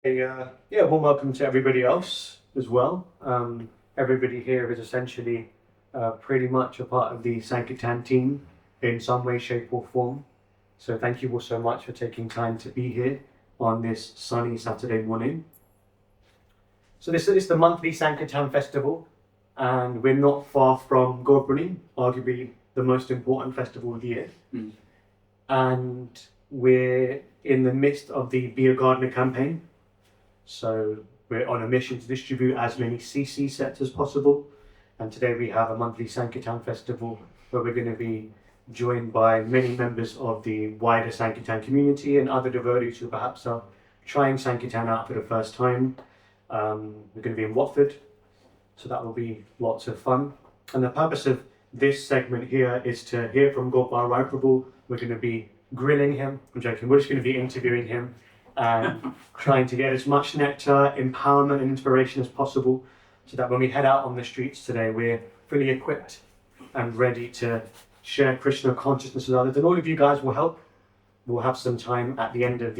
Well, welcome to everybody else as well. Everybody here is essentially pretty much a part of the Sankirtan team in some way, shape, or form. So thank you all so much for taking time to be here on this sunny Saturday morning. So this is the monthly Sankirtan festival, and we're not far from Gurpurnam, arguably the most important festival of the year. And we're in the midst of the Be a Gardener campaign. So we're on a mission to distribute as many CC sets as possible. And today we have a monthly Sankirtan festival where we're going to be joined by many members of the wider Sankirtan community and other devotees who perhaps are trying Sankirtan out for the first time. We're going to be in Watford, so that will be lots of fun. And the purpose of this segment here is to hear from Gopal Rai Prabhu. We're going to be grilling him. I'm joking, we're just going to be interviewing him and trying to get as much nectar, empowerment and inspiration as possible so that when we head out on the streets today, we're fully equipped and ready to share Krishna consciousness with others. And all of you guys will help. We'll have some time at the end of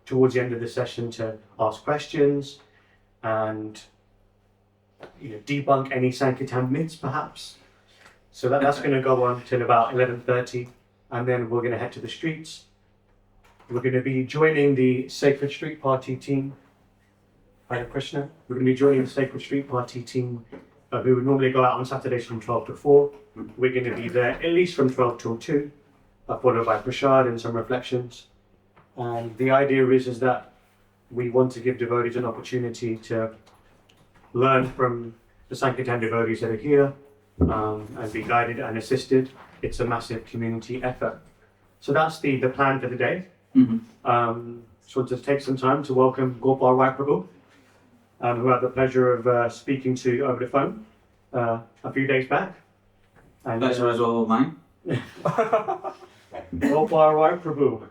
towards the end of the session to ask questions and debunk any Sankirtan myths perhaps. So that's going to go on till about 11:30, and then we're going to head to the streets. We're going to be joining the Sacred Street Party team. Hare Krishna. We're going to be joining the Sacred Street Party team who would normally go out on Saturdays from 12 to 4. We're going to be there at least from 12 till 2, followed by prasad and some reflections. And the idea is that we want to give devotees an opportunity to learn from the Sankirtan devotees that are here and be guided and assisted. It's a massive community effort. So that's the plan for the day. Just want to take some time to welcome Gopal Rai Prabhu, who I had the pleasure of speaking to over the phone a few days back. And pleasure was all mine. Gopal Rai Prabhu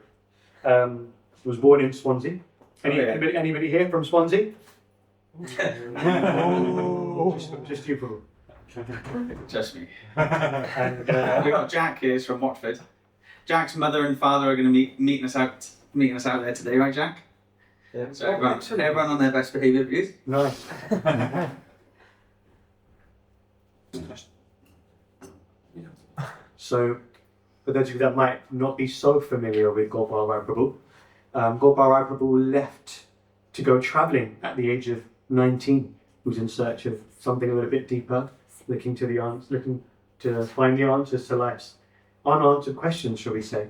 was born in Swansea. Anybody here from Swansea? Just you, Prabhu. Just me. And we got Jack here from Watford. Jack's mother and father are going to be meeting us out there today, right, Jack? Yeah. So everyone on their best behaviour, please. Nice. So, for those of you that might not be so familiar with Gopal Rai Prabhu, Gopal Rai Prabhu left to go travelling at the age of 19. He was in search of something a little bit deeper, looking to find the answers to life's unanswered questions, shall we say.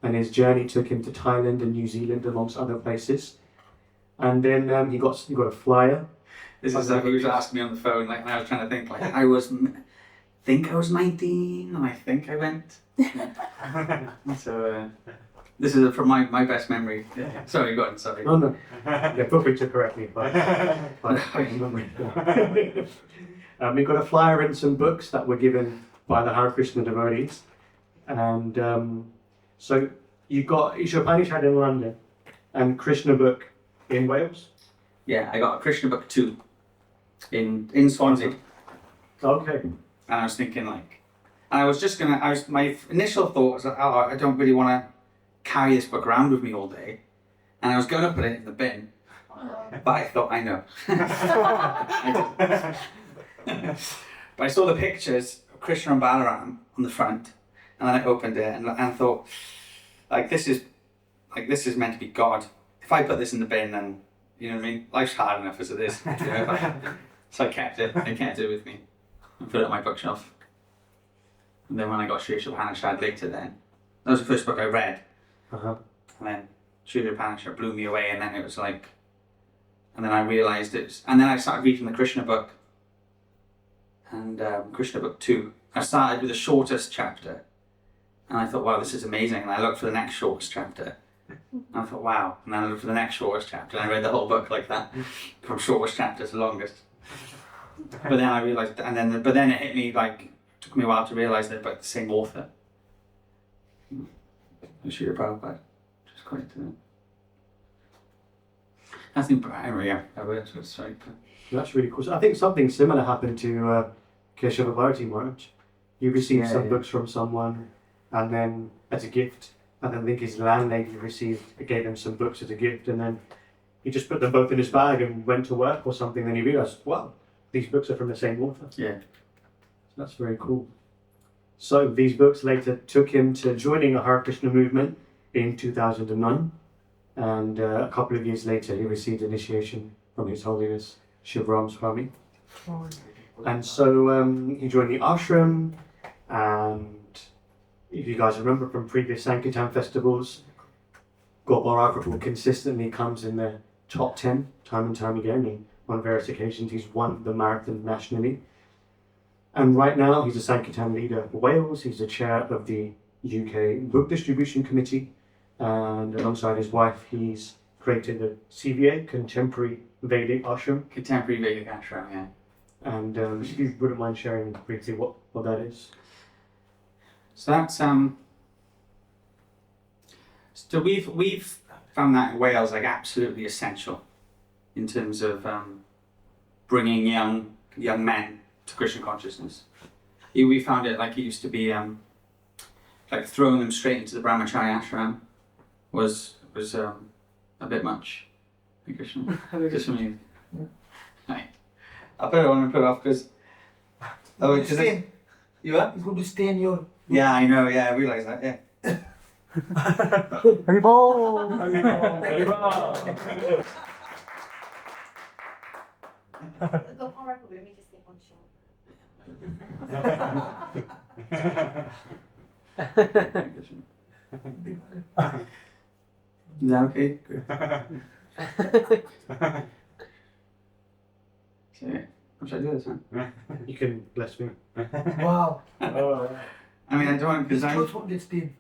And his journey took him to Thailand and New Zealand, amongst other places. And then he got a flyer. This is like he was asking me on the phone, like, and I was trying to think, like, I was 19, and I think I went. So this is from my best memory. Yeah. Sorry, go on. Sorry. Oh no. Yeah, feel free to correct me, but I remember. We got a flyer and some books that were given by the Hare Krishna devotees. And so you got Upanishad in London and Krishna book in Wales? Yeah, I got a Krishna book 2 in Swansea. Okay. And I was thinking my initial thought was that, I don't really want to carry this book around with me all day. And I was going to put it in the bin. But I thought, I know. But I saw the pictures of Krishna and Balaram on the front. And then I opened it and thought, this is meant to be God. If I put this in the bin, then, you know what I mean? Life's hard enough as it is. So I kept it with me and put it on my bookshelf. And then when I got Sri Upanishad later then, that was the first book I read. Uh-huh. And then Sri Upanishad blew me away, and then it was like, and then I realised and then I started reading the Krishna book. And Krishna book 2. I started with the shortest chapter. And I thought, wow, this is amazing. And I looked for the next shortest chapter. And I thought, wow. And then I looked for the next shortest chapter. And I read the whole book like that, from shortest chapter to longest. But then I realised, but then it hit me, took me a while to realise that about the same author. Srila Prabhupada. Which is quite, that's in primary, yeah. Sorry. That's really cool. So I think something similar happened to Keshava Bharati Maharaj. You received some books from someone, and then as a gift, and then I think his landlady gave him some books as a gift, and then he just put them both in his bag and went to work or something. Then he realized, wow, these books are from the same author. Yeah. So that's very cool. So these books later took him to joining a Hare Krishna movement in 2009. And a couple of years later, he received initiation from His Holiness Shivram Swami. And so he joined the ashram, and if you guys remember from previous Sankirtan festivals, Gopal consistently comes in the top 10 time and time again, and on various occasions he's won the marathon nationally. And right now he's a Sankirtan leader for Wales. He's the chair of the UK Book Distribution Committee, and alongside his wife he's created the CVA, Contemporary Vedic Ashram. Contemporary Vedic Ashram, yeah. And if you wouldn't mind sharing briefly what that is. So that's so we've found that in Wales like absolutely essential in terms of bringing young men to Krishna consciousness. We found it like it used to be like throwing them straight into the brahmachari ashram was a bit much. Krishna, Krishna me. Right. I'll put it on and put it off because you what? It's going to stay in your. Yeah, I know. Yeah, I realise that. Yeah. Haribol! Haribol! Go on record with me, just get one shot. Is that okay? So, what should I do this one? You can bless me. Wow. I mean, I don't want because He's I. close from this team.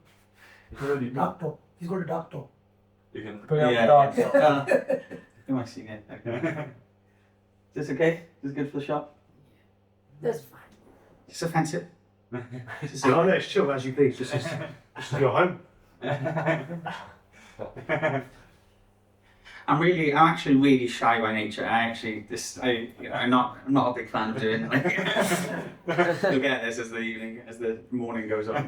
Doctor. He's got a doctor. You can Am I seeing it? Okay. Is this okay? Is this good for the shop? That's fine. It's offensive. No, it's chill, as you please. This is your home. I'm actually really shy by nature. I'm not a big fan of doing it. You'll get this as the morning goes on.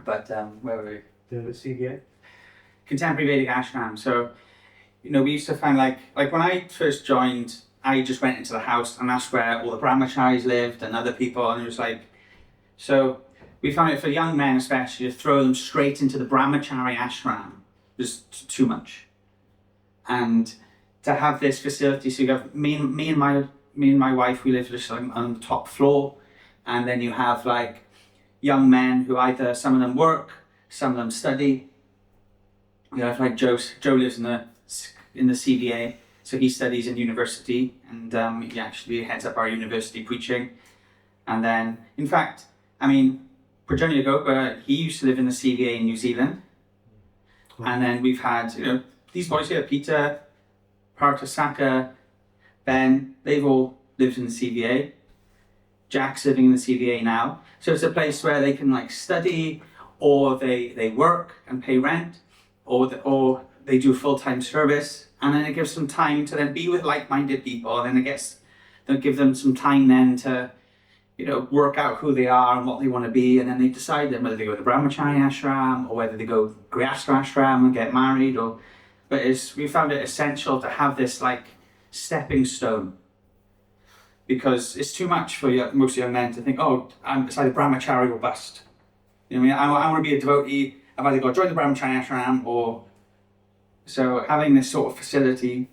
But where were we? The CVA. Contemporary Vedic Ashram. So, we used to find like when I first joined, I just went into the house and that's where all the brahmacharis lived and other people, and it was like, so we found it for young men especially to throw them straight into the brahmachari ashram was too much. And to have this facility, so you have me and my wife, we live just on the top floor, and then you have like young men who either some of them work, some of them study. You have like Joe lives in the CVA, so he studies in university, and he actually heads up our university preaching. And then, in fact, Prajonya Gopa, he used to live in the CVA in New Zealand. And then we've had, these boys here, Peter, Parthasaka, Ben, they've all lived in the CVA. Jack's living in the CVA now. So it's a place where they can like study, or they work and pay rent, or they do full-time service, and then it gives them time to then be with like-minded people, and then they'll give them some time then to, work out who they are and what they want to be, and then they decide then whether they go to the brahmachari ashram or whether they go grihastha ashram and get married, but we found it essential to have this like stepping stone, because it's too much for most young men to think, it's either brahmachari or bust. I want to be a devotee. I've either got to join the brahmachari ashram or. So having this sort of facility,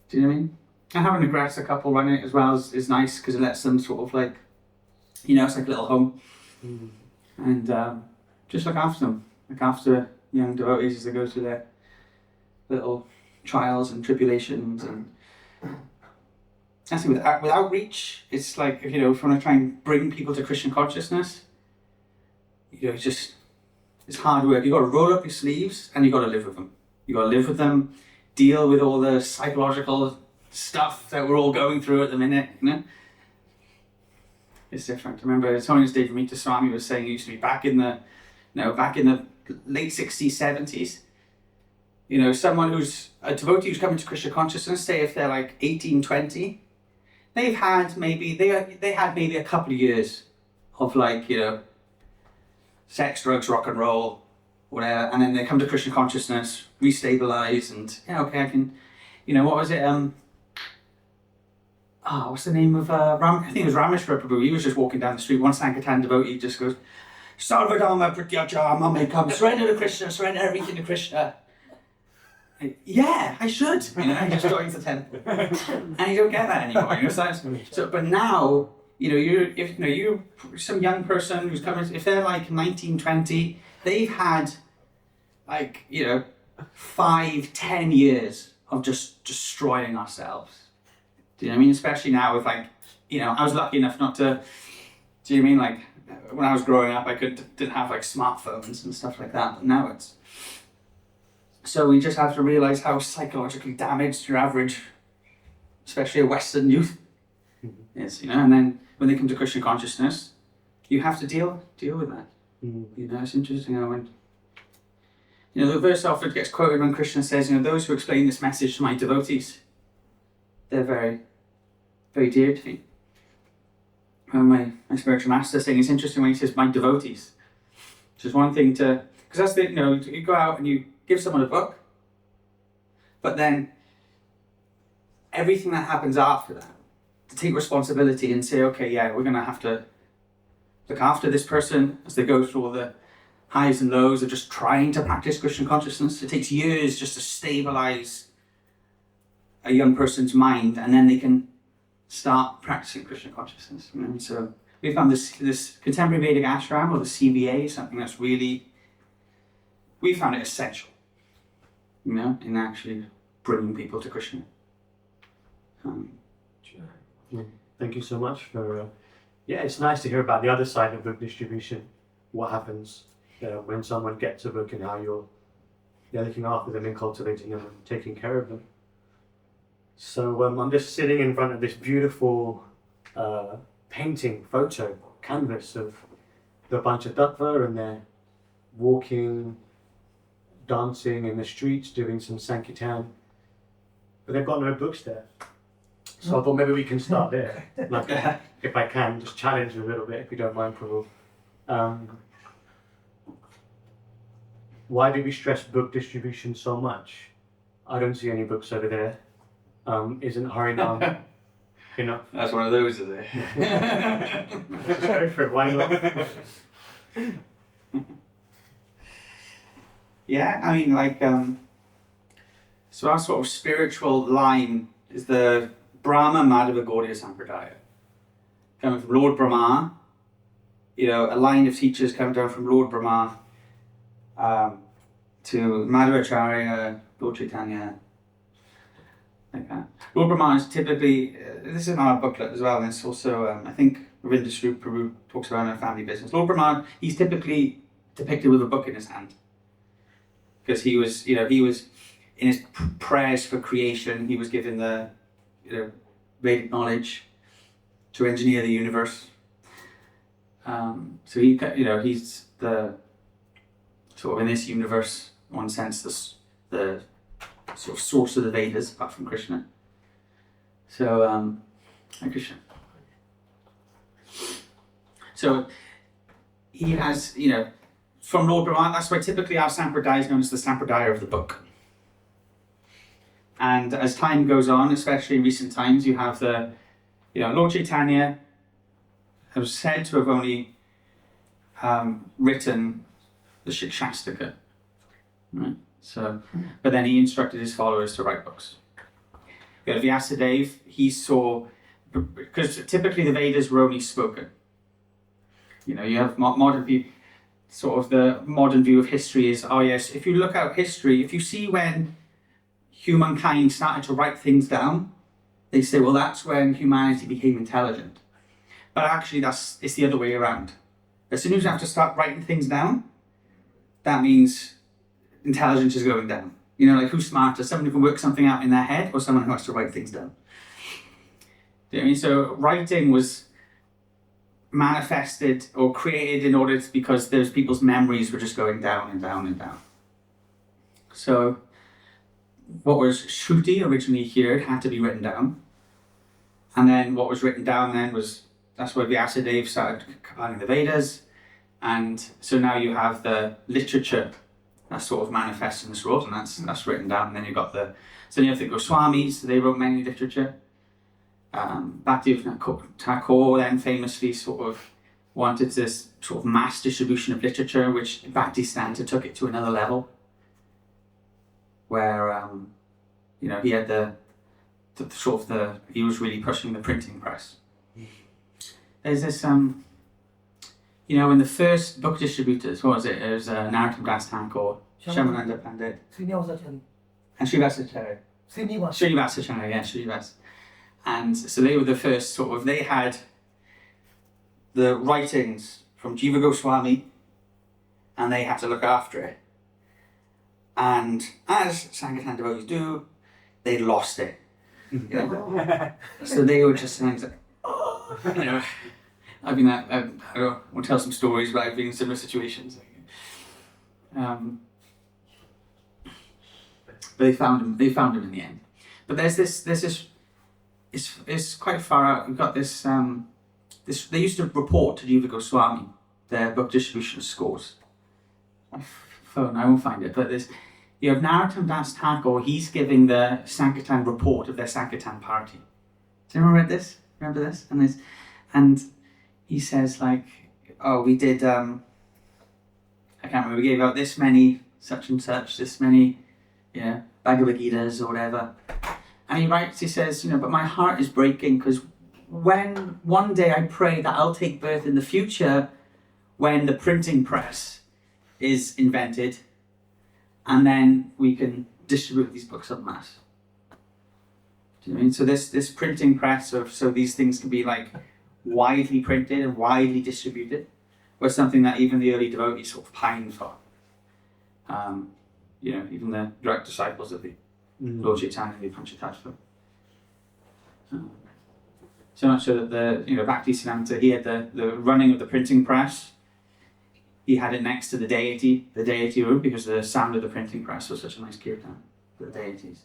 do you know what I mean? And having a grihastha couple run it as well is nice, because it lets them sort of like, it's like a little home. And just look after them, look after young devotees as they go through their little trials and tribulations. And actually with outreach, it's like, if you want to try and bring people to Krishna consciousness, it's hard work. You've got to roll up your sleeves and you've got to live with them. You got to live with them, deal with all the psychological stuff that we're all going through at the minute. It's different. I remember Tony's Dave Ramita Swami was saying it used to be back in the late 60s, 70s. Someone who's a devotee who's coming to Krishna consciousness, say if they're like 18, 20, they had maybe a couple of years of like sex, drugs, rock and roll, whatever, and then they come to Krishna consciousness, restabilize, and yeah, okay, I can, what was it? What's the name of I think it was Rameshwar Prabhu. He was just walking down the street. One Sankirtan devotee just goes, Sarvadharma Pratyajya Mamekam, surrender to Krishna, surrender everything to Krishna. Yeah, I should. He just joins the temple, and you don't get that anymore. So, but now, you're some young person who's coming. If they're like 19, 20, they've had 5-10 years of just destroying ourselves. Do you know what I mean? Especially now with I was lucky enough not to. Do you know what I mean? Like when I was growing up, I didn't have smartphones and stuff like that. But now it's. So we just have to realize how psychologically damaged your average, especially a Western youth, is. And then when they come to Krishna consciousness, you have to deal with that. It's interesting how when. The verse often gets quoted when Krishna says, those who explain this message to my devotees, they're very, very dear to me. And my spiritual master saying, it's interesting when he says my devotees. Which is one thing to, because that's the, you go out and you give someone a book, but then everything that happens after that, to take responsibility and say, okay, yeah, we're going to have to look after this person as they go through all the highs and lows of just trying to practice Krishna consciousness. It takes years just to stabilize a young person's mind, and then they can start practicing Krishna consciousness. So we found this contemporary Vedic ashram, or the CVA, something that's really, we found it essential, in actually bringing people to Krishna. Thank you so much for. It's nice to hear about the other side of book distribution. What happens when someone gets a book and how you're looking after them and cultivating them and taking care of them. So I'm just sitting in front of this beautiful painting, photo, canvas of the Panchatattva, and they're walking, dancing in the streets, doing some Sankirtan. But they've got no books there. So I thought maybe we can start there. If I can, just challenge you a little bit, if you don't mind, Prabhu. Why do we stress book distribution so much? I don't see any books over there. Isn't Harinam enough? That's one of those, is it? Sorry for it, why not? Yeah, so our sort of spiritual line is the Brahma Madhava Gaudiya Sampradaya. Coming from Lord Brahma, a line of teachers coming down from Lord Brahma to Madhvacharya, Lord Chaitanya, like that. Lord Brahma is typically, this is in our booklet as well, and it's also, I think Ravinda Swarup Prabhu talks about in a family business. Lord Brahma, he's typically depicted with a book in his hand. Because he was in his prayers for creation, he was given the, Vedic knowledge to engineer the universe. So he's the, sort of in this universe, in one sense, the sort of source of the Vedas, apart from Krishna. So, Krishna. So, he has, from Lord Brahma, that's why typically our Sampradaya is known as the Sampradaya of the book. And as time goes on, especially in recent times, you have the, Lord Chaitanya was said to have only written the Shikshastika, right? So, but then he instructed his followers to write books. You have Vyasadeva, he saw, because typically the Vedas were only spoken. You have modern people, sort of the modern view of history is, oh yes, if you look at history, if you see when humankind started to write things down, they say, well, that's when humanity became intelligent. But actually, it's the other way around. As soon as you have to start writing things down, that means intelligence is going down. Who's smarter? Someone who can work something out in their head, or someone who has to write things down? Do you know what I mean? So writing was manifested or created in order because there's people's memories were just going down and down and down. So what was Shruti originally here had to be written down. And then what was written down then that's where Vyasadeva started compiling the Vedas. And so now you have the literature That sort of manifests in this world, and that's written down. And then you've got so you have the Goswamis, they wrote many literature. Bhaktivinoda Thakur then famously sort of wanted this sort of mass distribution of literature, which Bhaktisiddhanta took it to another level, where he had he was really pushing the printing press. There's this in the first book distributors, what was it? It was Narottam Das Thakur, Shyamananda Pandit, Srinivasacharya. and Srivasacharya. Srinivasacharya, yeah, Srinivas. And so they were the first they had the writings from Jiva Goswami, and they had to look after it. And as Sankirtan devotees do, they lost it. So they were just saying, I mean, I will tell some stories about I've been in similar situations. But they found him in the end. But there's this. It's quite far out. We've got this. They used to report to Jiva Goswami their book distribution scores. My phone, I won't find it. But you have Narottam Das Thakur. He's giving the Sankirtan report of their Sankirtan party. Has anyone read this? Remember this? And he says we did. I can't remember. We gave out this many such and such, this many, Bhagavad Gitas or whatever. And he says, but my heart is breaking because when one day I pray that I'll take birth in the future when the printing press is invented and then we can distribute these books en masse. Do you know what I mean? So this printing press so these things can be widely printed and widely distributed was something that even the early devotees sort of pined for. Even the direct disciples of the Lord Chaitanya, the Panchatattva. So much so that Bhaktisiddhanta, he had the running of the printing press. He had it next to the deity room, because the sound of the printing press was such a nice kirtan for the deities.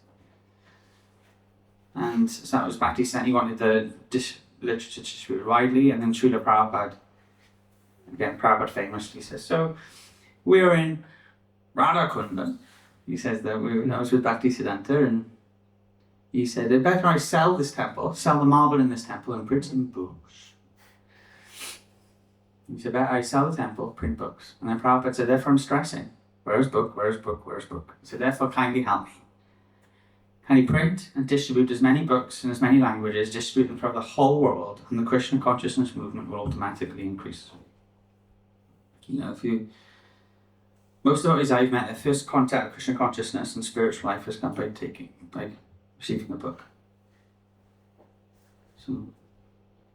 And so that was Bhaktisiddhanta. He wanted the literature to distribute widely, and then Srila Prabhupada, again, Prabhupada famously says, so we're in Radhakunda. He says that I was with Bhaktisiddhanta, and he said, better I sell this temple, sell the marble in this temple, and print some books. He said, better I sell the temple, print books. And then Prabhupada said, therefore I'm stressing. Where's book? Where's book? Where's book? He said, therefore kindly help me. Can you print and distribute as many books in as many languages, distribute them throughout the whole world, and the Krishna consciousness movement will automatically increase. Most of those I've met, their first contact with Krishna consciousness and spiritual life has come by receiving a book. Some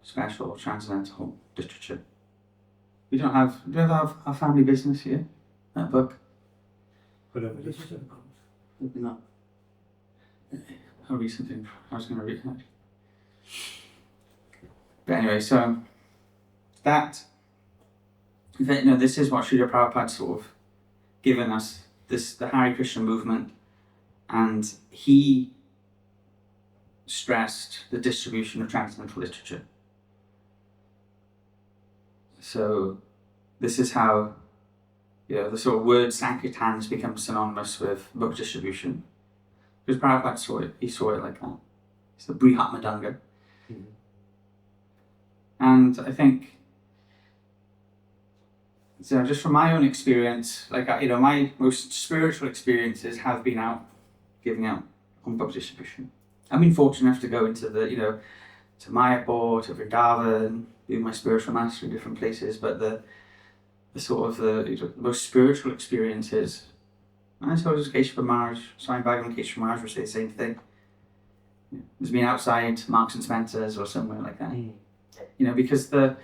special transcendental literature. Do you have our family business here? That book? Whatever. Maybe not. I'll read something. I was going to read that. But anyway, so this is what Srila Prabhupada sort of given us, the Hare Krishna movement, and he stressed the distribution of transcendental literature. So this is how the sort of word Sankirtan has become synonymous with book distribution. Because Prabhupada saw it like that. It's the Brihat Madanga. Mm-hmm. And I think, so just from my own experience, my most spiritual experiences have been giving out on book distribution. I've been fortunate enough to go into to Mayapur, to Vrindavan, do my spiritual master in different places, but the most spiritual experiences, I suppose Keshav Maharaj, Swami Bhagavan Keshav Maharaj would say the same thing. It's been outside Marks and Spencer's or somewhere like that. Because I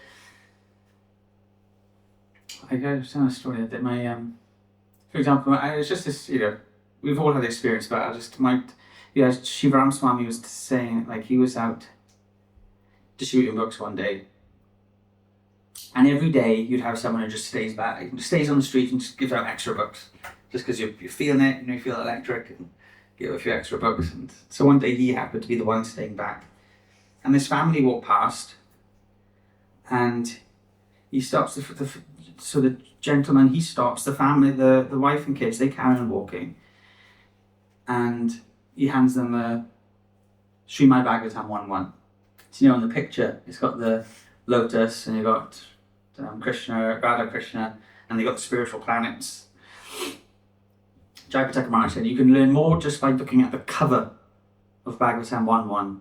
was telling a story that for example, it's just this, we've all had experience, but Shivaram Swami was saying, he was out distributing books one day, and every day you'd have someone who just stays on the street and just gives out extra books, just because you're feeling it, you feel electric, and give a few extra books. And so one day he happened to be the one staying back, and this family walked past, and he stops. So the gentleman, he stops, the family, the wife and kids, they carry on walking, and he hands them a Srimad Bhagavatam 1.1. So, you know, in the picture, it's got the lotus, and you've got Krishna, Radha Krishna, and they've got the spiritual planets. Jayapataka Maharaj said, you can learn more just by looking at the cover of Bhagavatam 1.1.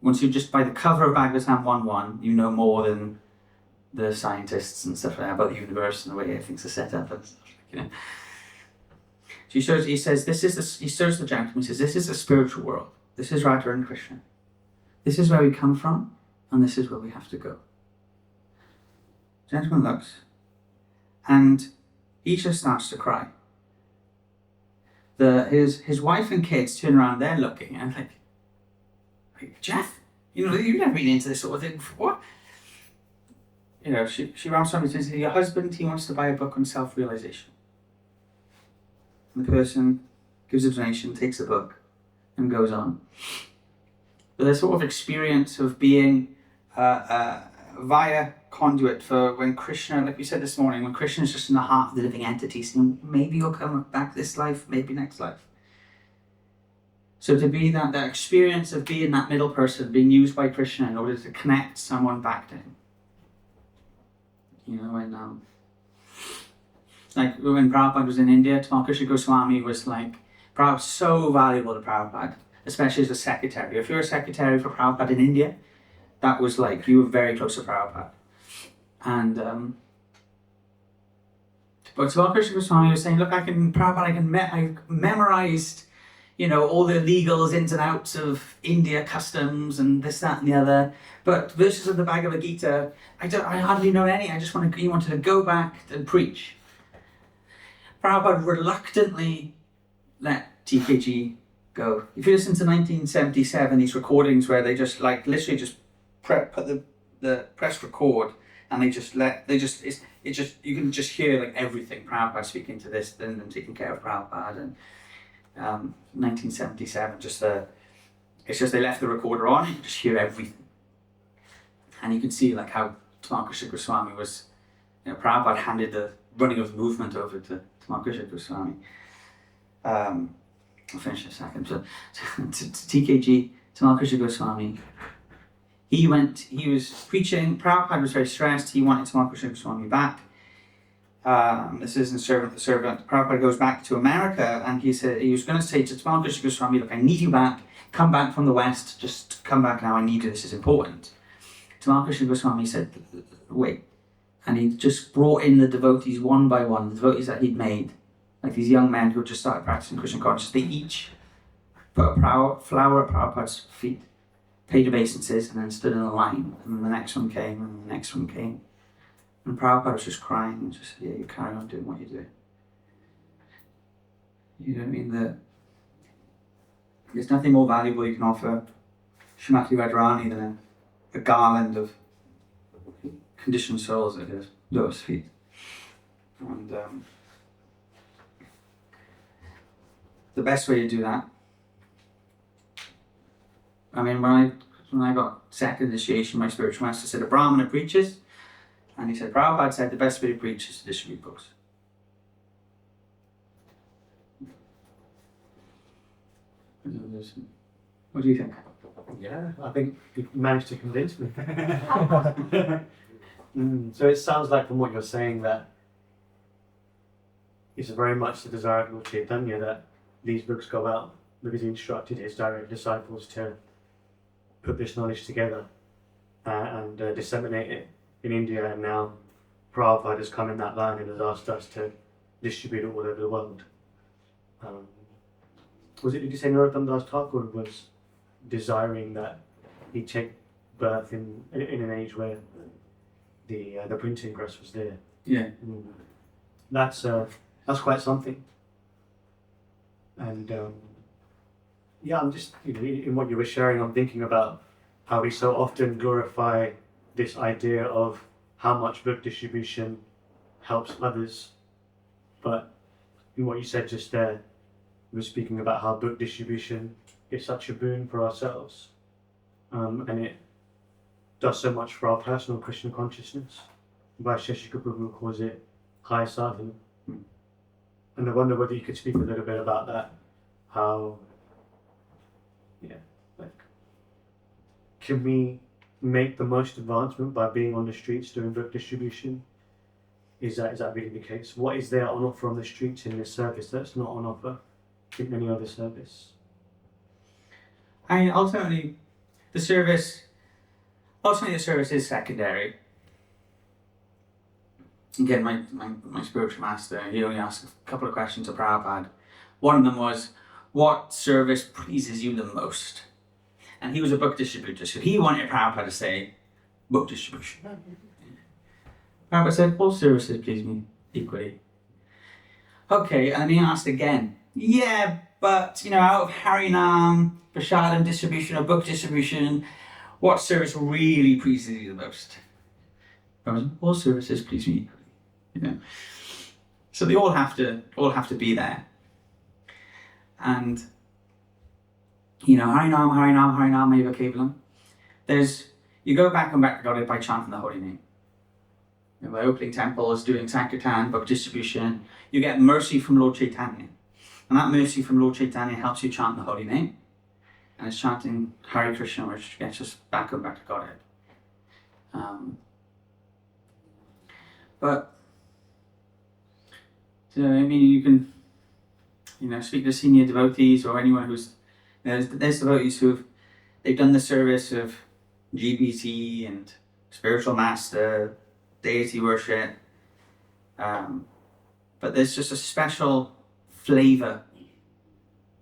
Once you just, by the cover of Bhagavatam 1.1, you know more than the scientists and stuff like that about the universe and the way things are set up and stuff, you know. So he says, he shows the gentleman, he says, this is the spiritual world. This is Radha and Krishna. This is where we come from, and this is where we have to go. The gentleman looks, and he just starts to cry. His wife and kids turn around, they're looking, and like, Jeff, you know, you've never been into this sort of thing before. You know, she ramps around and says, your husband, he wants to buy a book on self-realization. And the person gives a donation, takes the book, and goes on. But the sort of experience of being via conduit for when Krishna, like we said this morning, when Krishna is just in the heart of the living entity, saying, maybe you'll come back this life, maybe next life. So to be that experience of being that middle person, being used by Krishna in order to connect someone back to him. You know, and like when Prabhupada was in India, Tamal Goswami was like, Prabhupada so valuable to Prabhupada, especially as a secretary. If you're a secretary for Prabhupada in India, that was like, you were very close to Prabhupada. And but Tamal Goswami was saying, look, I memorized, you know, all the legals, ins and outs of India customs and this, that, and the other. But verses of the Bhagavad Gita, I hardly know any. He wanted to go back and preach. Prabhupada reluctantly let TKG go. If you listen to 1977, these recordings where they just like literally just put the press record, and you can just hear like everything. Prabhupada speaking to this, then them taking care of Prabhupada, and 1977, it's just they left the recorder on, you can just hear everything. And you can see like how Tamal Krishna Goswami was, you know, Prabhupada handed the running of the movement over to Tamal Krishna Goswami. I'll finish in a second. So, to TKG, Tamal Krishna Goswami, he was preaching, Prabhupada was very stressed, he wanted Tamal Krishna Goswami back. This isn't servant the servant. Prabhupada goes back to America, and he said he was going to say to Tamal Krishna Goswami, look, I need you back, come back from the West, just come back now, I need you, this is important. Tamal Krishna Goswami said, wait. And he just brought in the devotees one by one, the devotees that he'd made, like these young men who had just started practicing Krishna consciousness. They each put a flower at Prabhupada's feet, paid obeisances, and then stood in a line. And then the next one came, and the next one came. And Prabhupada was just crying and just said, yeah, you carry on doing what you do. You know what I mean? There's nothing more valuable you can offer Srimati Radharani than a garland of conditioned souls at his lotus feet. And the best way to do that, I mean, when I got second initiation, my spiritual master said, a Brahmana preaches, and he said, Prabhupada said the best way to preach is to distribute books. What do you think? Yeah, I think you managed to convince me. So it sounds like from what you're saying that it's very much the desire of Lord Chaitanya that these books go out, because he instructed his direct disciples to put this knowledge together and disseminate it in India, and now Prabhupada has come in that line and has asked us to distribute it all over the world. Did you say Narottam Das Thakur was desiring that he take birth in an age where the printing press was there? Yeah. That's quite something. And yeah, I'm just, you know, in what you were sharing, I'm thinking about how we so often glorify this idea of how much book distribution helps others, but in what you said just there, we were speaking about how book distribution is such a boon for ourselves, and it does so much for our personal Krishna consciousness. Vaisheshika Prabhu calls it high sadhana. Hmm. And I wonder whether you could speak a little bit about that. How, can we make the most advancement by being on the streets doing book distribution? Is that really the case? What is there on offer on the streets in this service that's not on offer in any other service? I mean, ultimately, the service is secondary. Again, my spiritual master, he only asked a couple of questions to Prabhupada. One of them was, what service pleases you the most? And he was a book distributor, so he wanted Prabhupada to say, book distribution. Prabhupada said, all services please me equally. Okay, and he asked again, yeah, but, out of Harinam, Prashadam distribution or book distribution, what service really pleases you the most? Prabhupada said, all services please me equally. So they all have to be there. And Harinam, Harinam, Harinam, Eva Kevalam. You go back and back to God by chanting the holy name. By opening temples, doing Sankirtan, book distribution, you get mercy from Lord Chaitanya. And that mercy from Lord Chaitanya helps you chant the holy name. And it's chanting Hare Krishna, which gets us back and back to Godhead. But, you can, speak to senior devotees or anyone who's, there's devotees they've done the service of GBT and spiritual master, deity worship, but there's just a special flavour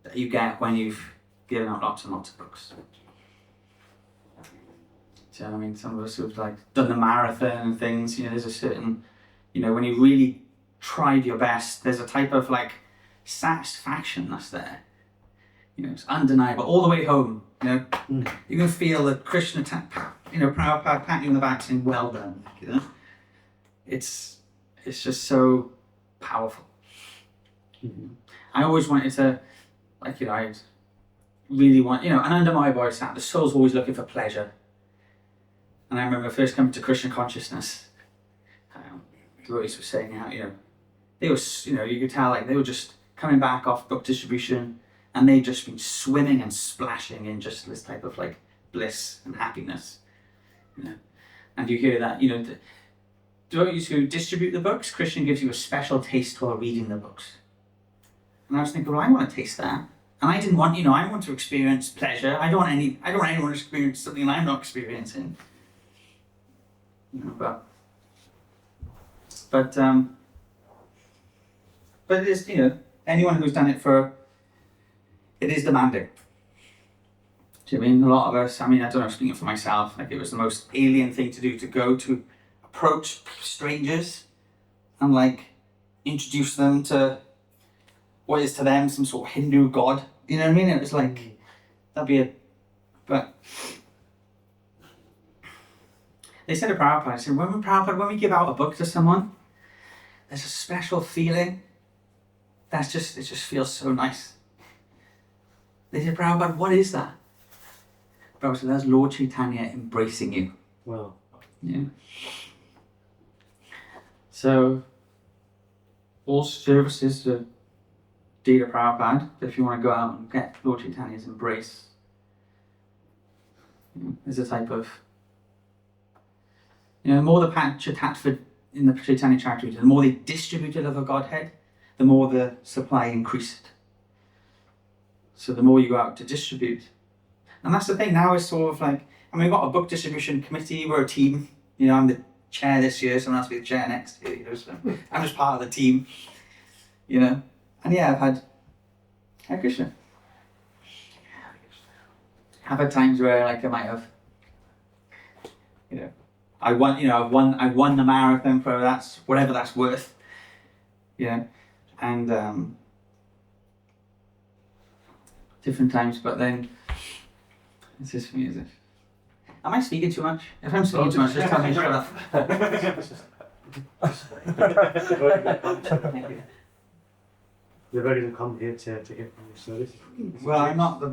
that you get when you've given out lots and lots of books. So some of us who've done the marathon and things, there's a certain, when you really tried your best, there's a type of satisfaction that's there. It's undeniable. All the way home, you can feel that Krishna, Prabhupada patting you on the back saying, well done, It's just so powerful. Mm-hmm. I always wanted to, I really want, and under my voice, the soul's always looking for pleasure. And I remember first coming to Krishna consciousness, devotees were saying how, they were, you could tell they were just coming back off book distribution and they'd just been swimming and splashing in just this type of bliss and happiness. And you hear that, the devotees who distribute the books, Krishna gives you a special taste while reading the books. And I was thinking, well, I want to taste that. And I didn't want, I want to experience pleasure. I don't want anyone to experience something I'm not experiencing. But it is, anyone who's done it it is demanding. Do you know what I mean? A lot of us, I don't know, speaking for myself, it was the most alien thing to do, to go to approach strangers and introduce them to what is to them some sort of Hindu god. You know what I mean? It was but they said to Prabhupada, when we give out a book to someone, there's a special feeling it just feels so nice. They said, Prabhupada, what is that? Prabhupada said, that's Lord Chaitanya embracing you. Wow. Yeah. So, all services to Dita Prabhupada, if you want to go out and get Lord Chaitanya's embrace, there's a type of, the more the Panchatatva in the Chaitanya Charitamrita, the more they distributed of a Godhead, the more the supply increased. So the more you go out to distribute. And that's the thing, now it's sort of we've got a book distribution committee, we're a team. I'm the chair this year, someone else will be the chair next year, so I'm just part of the team. And I've had Krishna. I've had times where I might have, I won the marathon for whatever that's worth. And different times, but then it's just me, is it? Am I speaking too much? If I'm speaking too much, just tell me shut up. Thank you. You're ready to come here to get from your service? Well, I'm not the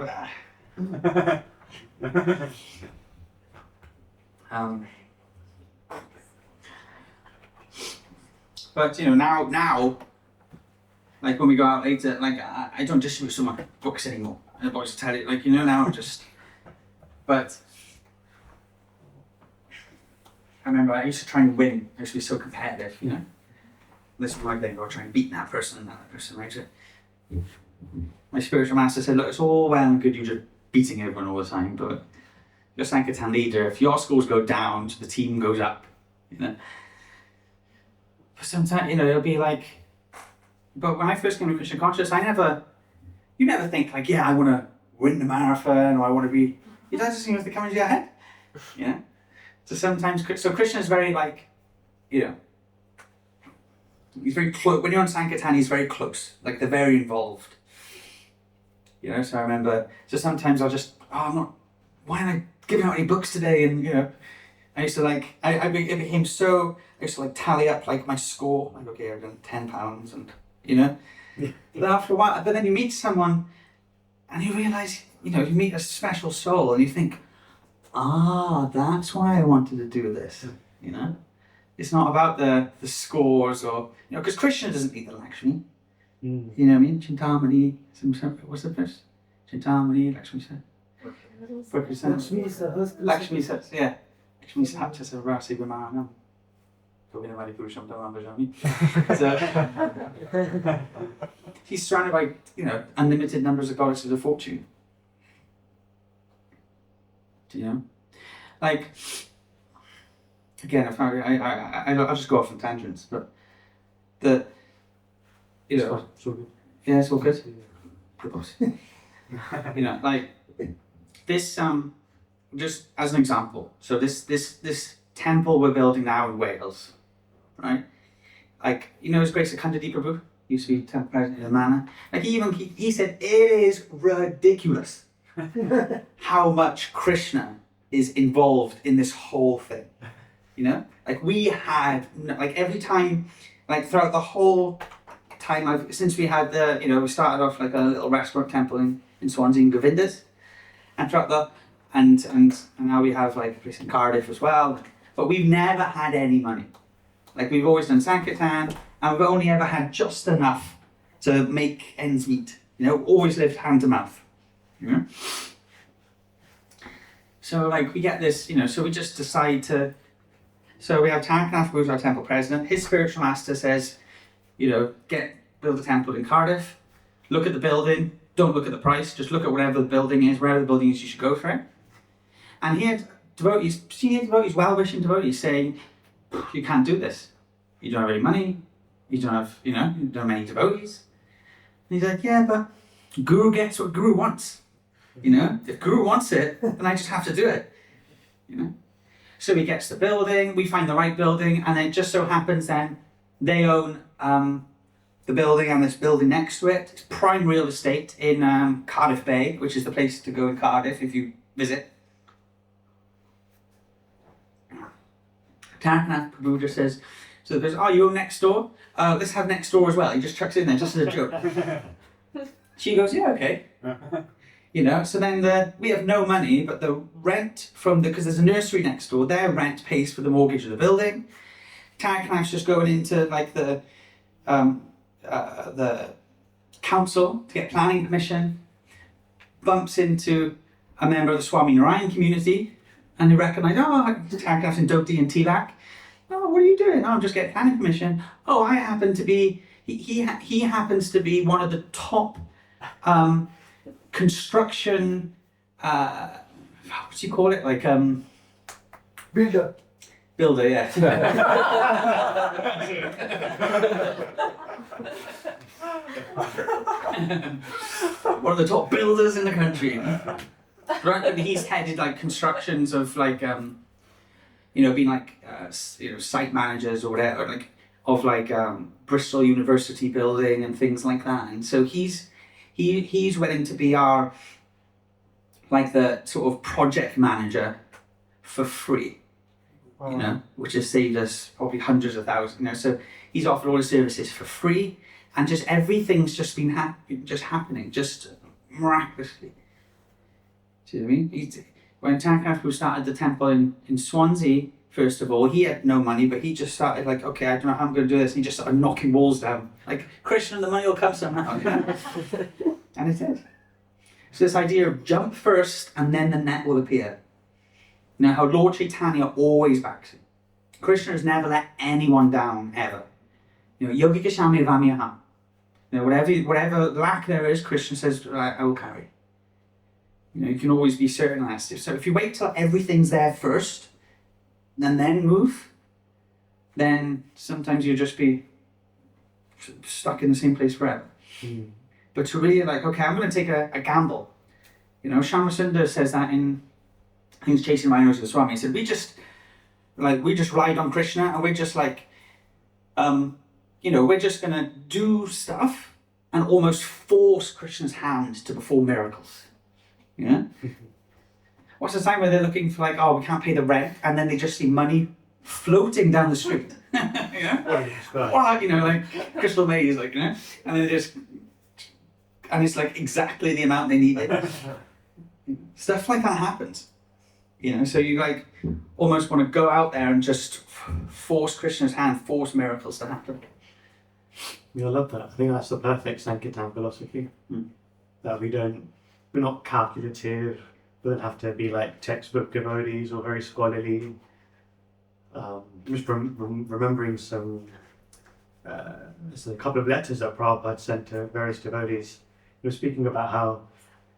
But now, like when we go out later, like I don't distribute so much books anymore. And the boys tell it, like now I'm just. But I remember I used to try and win. I used to be so competitive, This was my thing. I'll try and beat that person and that person, right? So my spiritual master said, look, it's all well and good you just beating everyone all the time, but you're Sankirtan leader. If your scores go down, the team goes up, But sometimes, it'll be like, but when I first came to Christian consciousness, you never think like, yeah, I want to win the marathon or I want to be, it doesn't seem to come into your head, So sometimes, so Krishna is very like, he's very close. When you're on Sankirtan, he's very close. Like they're very involved. So I remember, so sometimes I'll just, why am I giving out any books today? And, I used to like, it became so, I used to like tally up like my score. Like, okay, I've done £10 and, Yeah. But after a while, but then you meet someone and you realise, you meet a special soul and you think, that's why I wanted to do this, It's not about the scores or, because Krishna doesn't need the Lakshmi. You know what I mean? Chintamani, what's the first? Chintamani, Lakshmi said. Lakshmi is her skill. Lakshmi says, yeah. Lakshmi Satya Sarvasi Vimanam. Govinamadi Purusham Dhavam Bhajami. So he's surrounded by, unlimited numbers of goddesses of fortune. Do you know? Like, again, I'll just go off on tangents, but So good. yeah, it's all good. Good boss. Like this. Just as an example, so this temple we're building now in Wales, right? Like His Grace Akhandadi Prabhu used to be temple president of the manor. Like he said it is ridiculous how much Krishna is involved in this whole thing. Like we had like every time, like throughout the whole time since we had we started off like a little restaurant temple in Swansea in Govinda's, and throughout the and now we have like a place in Cardiff as well. But we've never had any money. Like we've always done Sankirtan, and we've only ever had just enough to make ends meet. Always lived hand to mouth. So like we get this, so we just decide to. So we have Tankanath, who's our temple president. His spiritual master says, build a temple in Cardiff. Look at the building. Don't look at the price. Just look at wherever the building is. Wherever the building is, you should go for it. And he had devotees, senior devotees, well-wishing devotees, saying, "You can't do this. You don't have any money. You don't have, you don't have many devotees." And he's like, "Yeah, but Guru gets what Guru wants. If Guru wants it, then I just have to do it. So he gets the building. We find the right building, and then it just so happens then they own the building and this building next to it. It's prime real estate in Cardiff Bay, which is the place to go in Cardiff if you visit. Tankanath Prabhu just says, so there's, you own next door? Let's have next door as well. He just chucks it in there just as a joke. She goes, yeah, okay. So then we have no money, but the rent because there's a nursery next door, their rent pays for the mortgage of the building. Tankanath's just going into like the council to get planning permission, bumps into a member of the Swami Narayan community, and they recognise, Tankanath's in Dhoti and Tilak. Oh, what are you doing? Oh, I'm just getting planning permission. Oh, I happen to be, he happens to be one of the top construction, what do you call it? Like, Builder, yeah. One of the top builders in the country. Right, and he's headed like constructions of like, being like, site managers or whatever, like of like Bristol University building and things like that. And so he's willing to be our, like the sort of project manager for free. Which has saved us probably hundreds of thousands. So he's offered all his services for free, and just everything's just been happening, just miraculously. Do you know what I mean? When Tankanath started the temple in Swansea first of all. He had no money, but he just started like, okay, I don't know how I'm going to do this. And he just started knocking walls down. Like, Christian, the money will come somehow. And it did. So this idea of jump first and then the net will appear. Now, how Lord Chaitanya always backs you. Krishna has never let anyone down, ever. You know, Yogi Goswami Vamyaha. You know, whatever lack there is, Krishna says, I will carry. You know, you can always be certain of that. So if you wait till everything's there first, and then move, then sometimes you'll just be stuck in the same place forever. Mm. But to really like, okay, I'm going to take a gamble. You know, Shamasundar says that in, I think it's Chasing Rhinos with Swami. He said, we just relied on Krishna, and we're just like, you know, we're just going to do stuff and almost force Krishna's hand to perform miracles. You know? What's the time where they're looking for like, oh, we can't pay the rent, and then they just see money floating down the street. You know? Well, you know, like Crystal Maze, like, you know, and they just, and it's like exactly the amount they needed. Stuff like that happens. You know, so you like almost want to go out there and just force Krishna's hand, force miracles to happen. Yeah, I love that. I think that's the perfect Sankirtan philosophy. That we're not calculative, we don't have to be like textbook devotees or very scholarly. Just remembering there's a couple of letters that Prabhupada sent to various devotees. He was speaking about how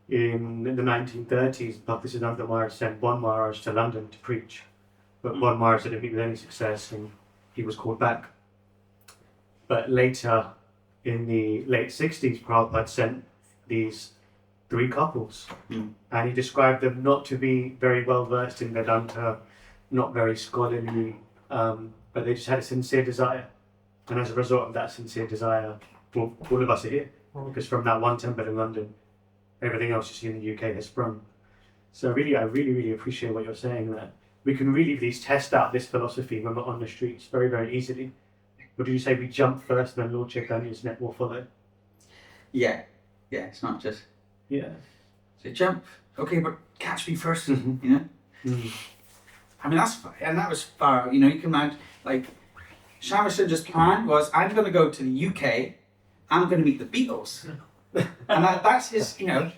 in the 1930s, Bhaktisiddhanta Maharaj sent one Maharaj to London to preach, but one Maharaj didn't meet with any success and he was called back. But later, in the late 60s, Prabhupada sent these 3 couples, and he described them not to be very well versed in Vedanta, not very scholarly, but they just had a sincere desire. And as a result of that sincere desire, well, all of us are here, because from that one temple in London, everything else you see in the UK has sprung. So I really appreciate what you're saying, that we can really at least test out this philosophy when we're on the streets very, very easily. Or did you say we jump first and then Lord Chaitanya's net will follow? Yeah, it's not just, Yeah. so jump, okay, but catch me first, you know? I mean, that was far, you know, you can imagine, like, Shamasundar's plan was, I'm going to go to the UK, I'm going to meet the Beatles. And that's his, you know,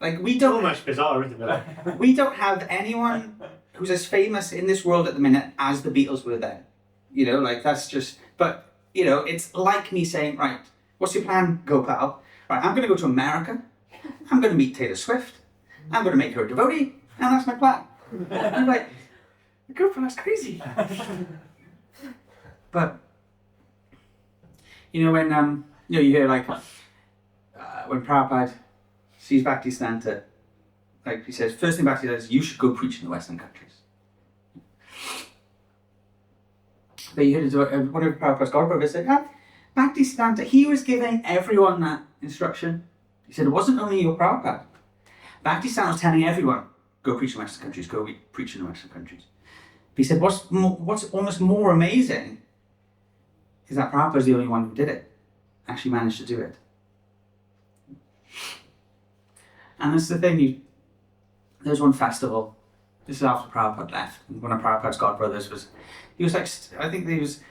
like, we don't... Almost bizarre, isn't it? We don't have anyone who's as famous in this world at the minute as the Beatles were then. You know, like, that's just... But, you know, it's like me saying, right, what's your plan, Gopal? Right, I'm going to go to America, I'm going to meet Taylor Swift, I'm going to make her a devotee, and that's my plan. And I'm like, Gopal, that's crazy. But, you know, when, you know, you hear, like, when Prabhupada sees Bhaktisiddhanta, like he says, first thing Bhakti says, you should go preach in the Western countries. But you heard one of Prabhupada's godbrothers said, Bhaktisiddhanta, he was giving everyone that instruction. He said, it wasn't only your Prabhupada. Bhaktisiddhanta was telling everyone, go preach in the Western countries, go preach in the Western countries. But he said, what's almost more amazing is that Prabhupada's the only one who did it, actually managed to do it. And that's the thing, there was one festival, this is after Prabhupada left, and one of Prabhupada's godbrothers he was like, I think he was,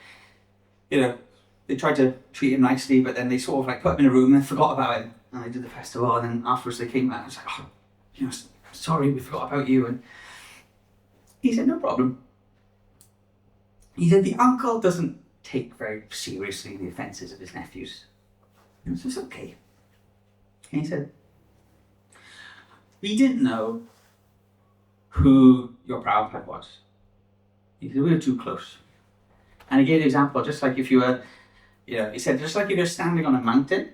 you know, they tried to treat him nicely, but then they sort of like put him in a room and forgot about him, and they did the festival, and then afterwards they came back and was like, oh, you know, sorry, we forgot about you, and he said, no problem. He said, the uncle doesn't take very seriously the offences of his nephews. And so it's okay. And he said, we didn't know who your Prabhupada was. He said, we were too close. And he gave the example, just like if you were, you know, he said, just like if you're standing on a mountain,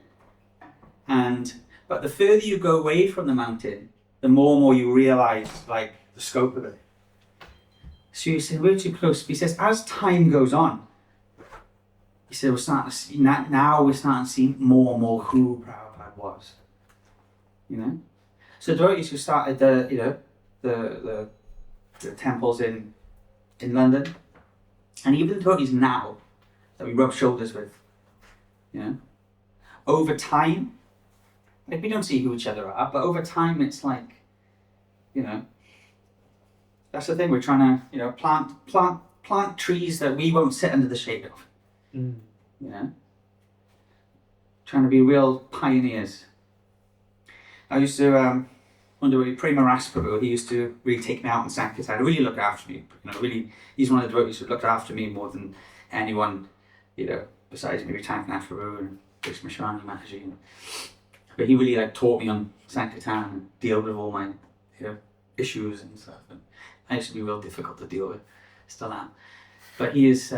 but the further you go away from the mountain, the more and more you realise, like, the scope of it. So he said, we're too close. But he says, as time goes on, he said, we're starting to see, now we're starting to see more and more who Prabhupada was. You know? So devotees who started the temples in London, and even the devotees now that we rub shoulders with, you know, over time, like, we don't see who each other are, but over time it's like, you know, that's the thing, we're trying to, you know, plant plant trees that we won't sit under the shade of. Mm. You know, trying to be real pioneers. I used to wonder, Prema Rasprabhu, he used to really take me out in Sankirtan, really look after me. You know, really, he's one of the devotees who looked after me more than anyone, you know, besides maybe Tankanath Prabhu and Krishna Sharani Mataji. But he really like taught me on Sankirtan and deal with all my, you know, issues and stuff. And I used to be real difficult to deal with, still am. But he is,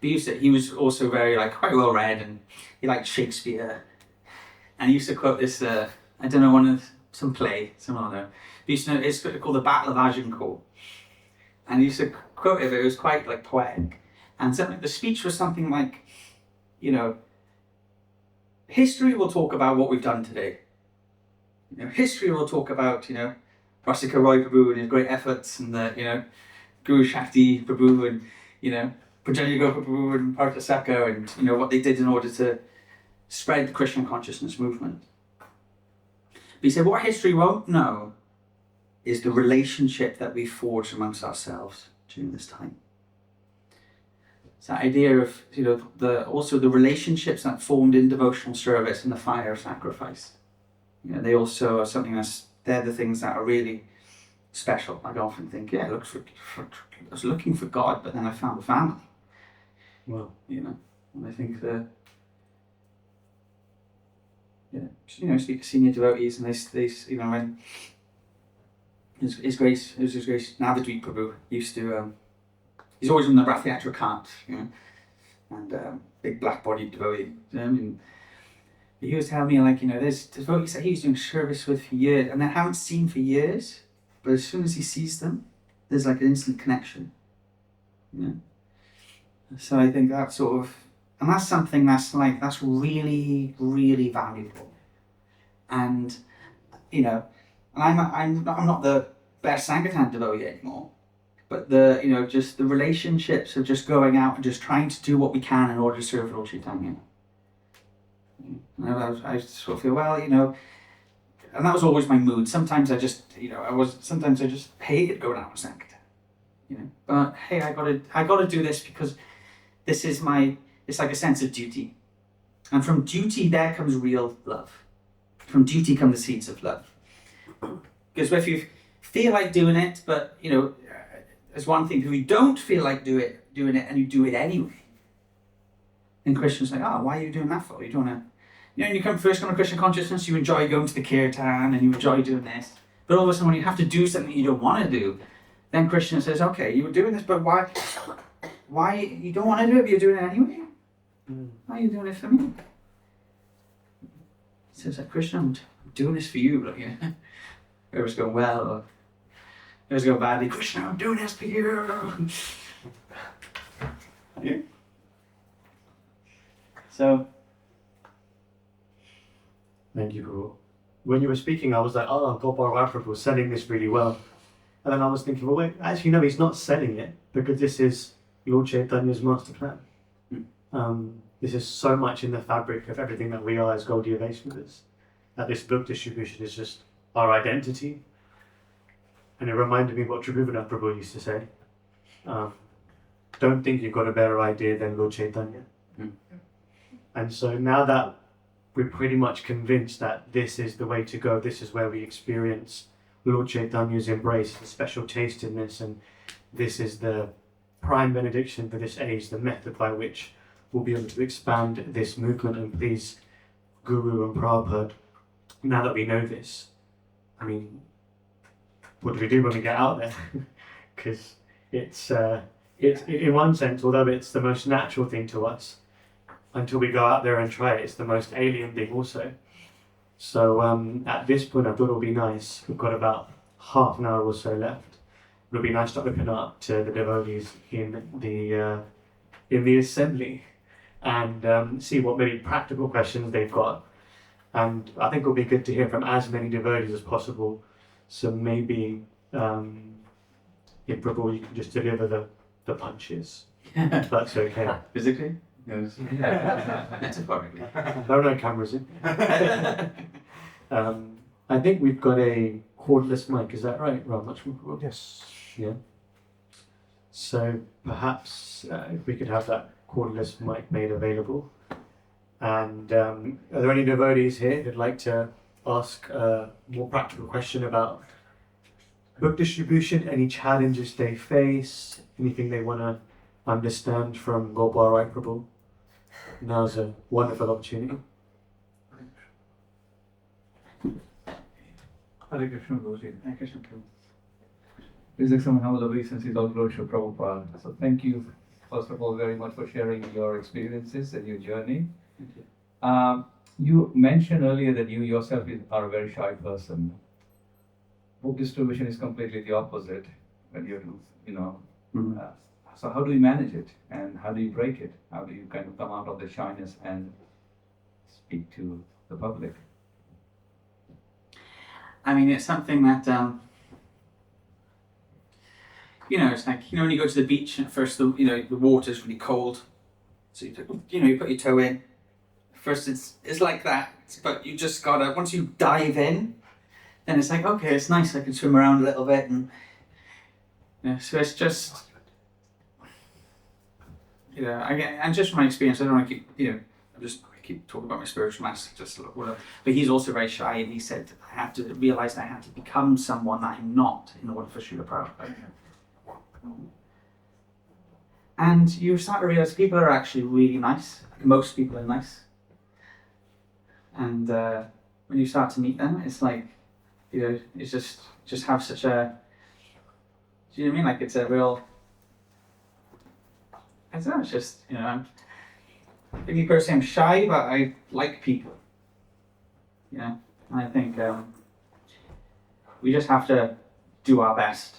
he was also very like quite well read, and he liked Shakespeare. And he used to quote this, I don't know, some play, some other. It's called The Battle of Agincourt. And he used to quote it, but it was quite like poetic. And something, the speech was something like, you know, history will talk about what we've done today. You know, history will talk about, you know, Rasika Roy Prabhu and his great efforts, and the, you know, Guru Shakti Prabhu and, you know, Prajalya Gopa Prabhu and Partasaka, and, you know, what they did in order to spread the Krishna consciousness movement. But he said what history won't know is the relationship that we forged amongst ourselves during this time. It's that idea of, you know, also the relationships that formed in devotional service and the fire of sacrifice. You know, they also are something they're the things that are really special. I often think, yeah, I was looking for God, but then I found a family. Well, you know, and I think you know, speak to senior devotees, and they you know, when His Grace Navadvip Prabhu used to, he's always on the Rath Yatra cart, you know, and big black-bodied devotee. And he was telling me, like, you know, there's devotees that he was doing service with for years, and they haven't seen for years, but as soon as he sees them, there's like an instant connection, you know. So I think that sort of, and that's something that's really, really valuable. And, you know, and I'm not the best Sankirtan devotee anymore, but you know, just the relationships of just going out and just trying to do what we can in order to serve Lord Chaitanya. And I sort of feel, well, you know, and that was always my mood. Sometimes I just, you know, sometimes I just hated going out with Sankirtan, you know. But hey, I gotta do this because this is it's like a sense of duty. And from duty there comes real love. From duty come the seeds of love. Because if you feel like doing it, but, you know, there's one thing, if you don't feel like doing it and you do it anyway, then Krishna's like, oh, why are you doing that for? You don't want to, you know, when you first come to Krishna consciousness, you enjoy going to the kirtan and you enjoy doing this. But all of a sudden when you have to do something you don't want to do, then Krishna says, okay, you were doing this, but why you don't want to do it, but you're doing it anyway? Why are you doing it for me? He says, like, Krishna, I'm doing this for you. Like, you know, it was going well or it was going badly. Krishna, I'm doing this for you. Yeah. So, thank you, Prabhu. When you were speaking, I was like, oh, Gopal Prabhu was selling this really well. And then I was thinking, well, wait, actually, no, he's not selling it because this is Lord Chaitanya's master plan. This is so much in the fabric of everything that we are as Gaudiya Vaishnavas, that this book distribution is just our identity. And it reminded me what Tribhuvannath Prabhu used to say. Don't think you've got a better idea than Lord Chaitanya. And so now that we're pretty much convinced that this is the way to go, this is where we experience Lord Chaitanya's embrace, the special taste in this, and this is the prime benediction for this age, the method by which we'll be able to expand this movement and please Guru and Prabhupada. Now that we know this, I mean, what do we do when we get out there? Because it's in one sense, although it's the most natural thing to us, until we go out there and try it, it's the most alien thing also. So at this point, I thought it would be nice. We've got about half an hour or so left. It would be nice to open up to the devotees in the assembly and see what maybe practical questions they've got. And I think it would be good to hear from as many devotees as possible. So maybe, if Prabhu, you can just deliver the punches. If that's okay. physically? Yes. Metaphorically. No cameras in. I think we've got a cordless mic, is that right, Ram? Yes. Yeah. So perhaps if we could have that cordless mic made available. And are there any devotees here who'd like to ask a more practical question about book distribution, any challenges they face, anything they want to understand from Gopal Rai Prabhu? Now's a wonderful opportunity. Hare Krishna Guruji. Hare Krishna Prabhu. His Excellency Humble Obeisances, all glory to Prabhupada. So thank you, first of all, very much for sharing your experiences and your journey. Thank you. You mentioned earlier that you yourself are a very shy person. Book distribution is completely the opposite. When so how do you manage it, and how do you break it? How do you kind of come out of the shyness and speak to the public? I mean, it's something that, it's like, when you go to the beach at first, the water's really cold. So you put your toe in. First it's like that, but you just gotta, once you dive in, then it's like, okay, it's nice, I can swim around a little bit. And so it's just, and just from my experience, I don't want to keep, I keep talking about my spiritual master, just whatever. But he's also very shy, and he said, I have to realize I have to become someone that I'm not in order for Srila Prabhupada. And you start to realize people are actually really nice. Most people are nice. And when you start to meet them, it's like, it's just have such a, do you know what I mean? Like it's a real, I don't know, it's just, I'm personally, I'm shy, but I like people. And I think we just have to do our best.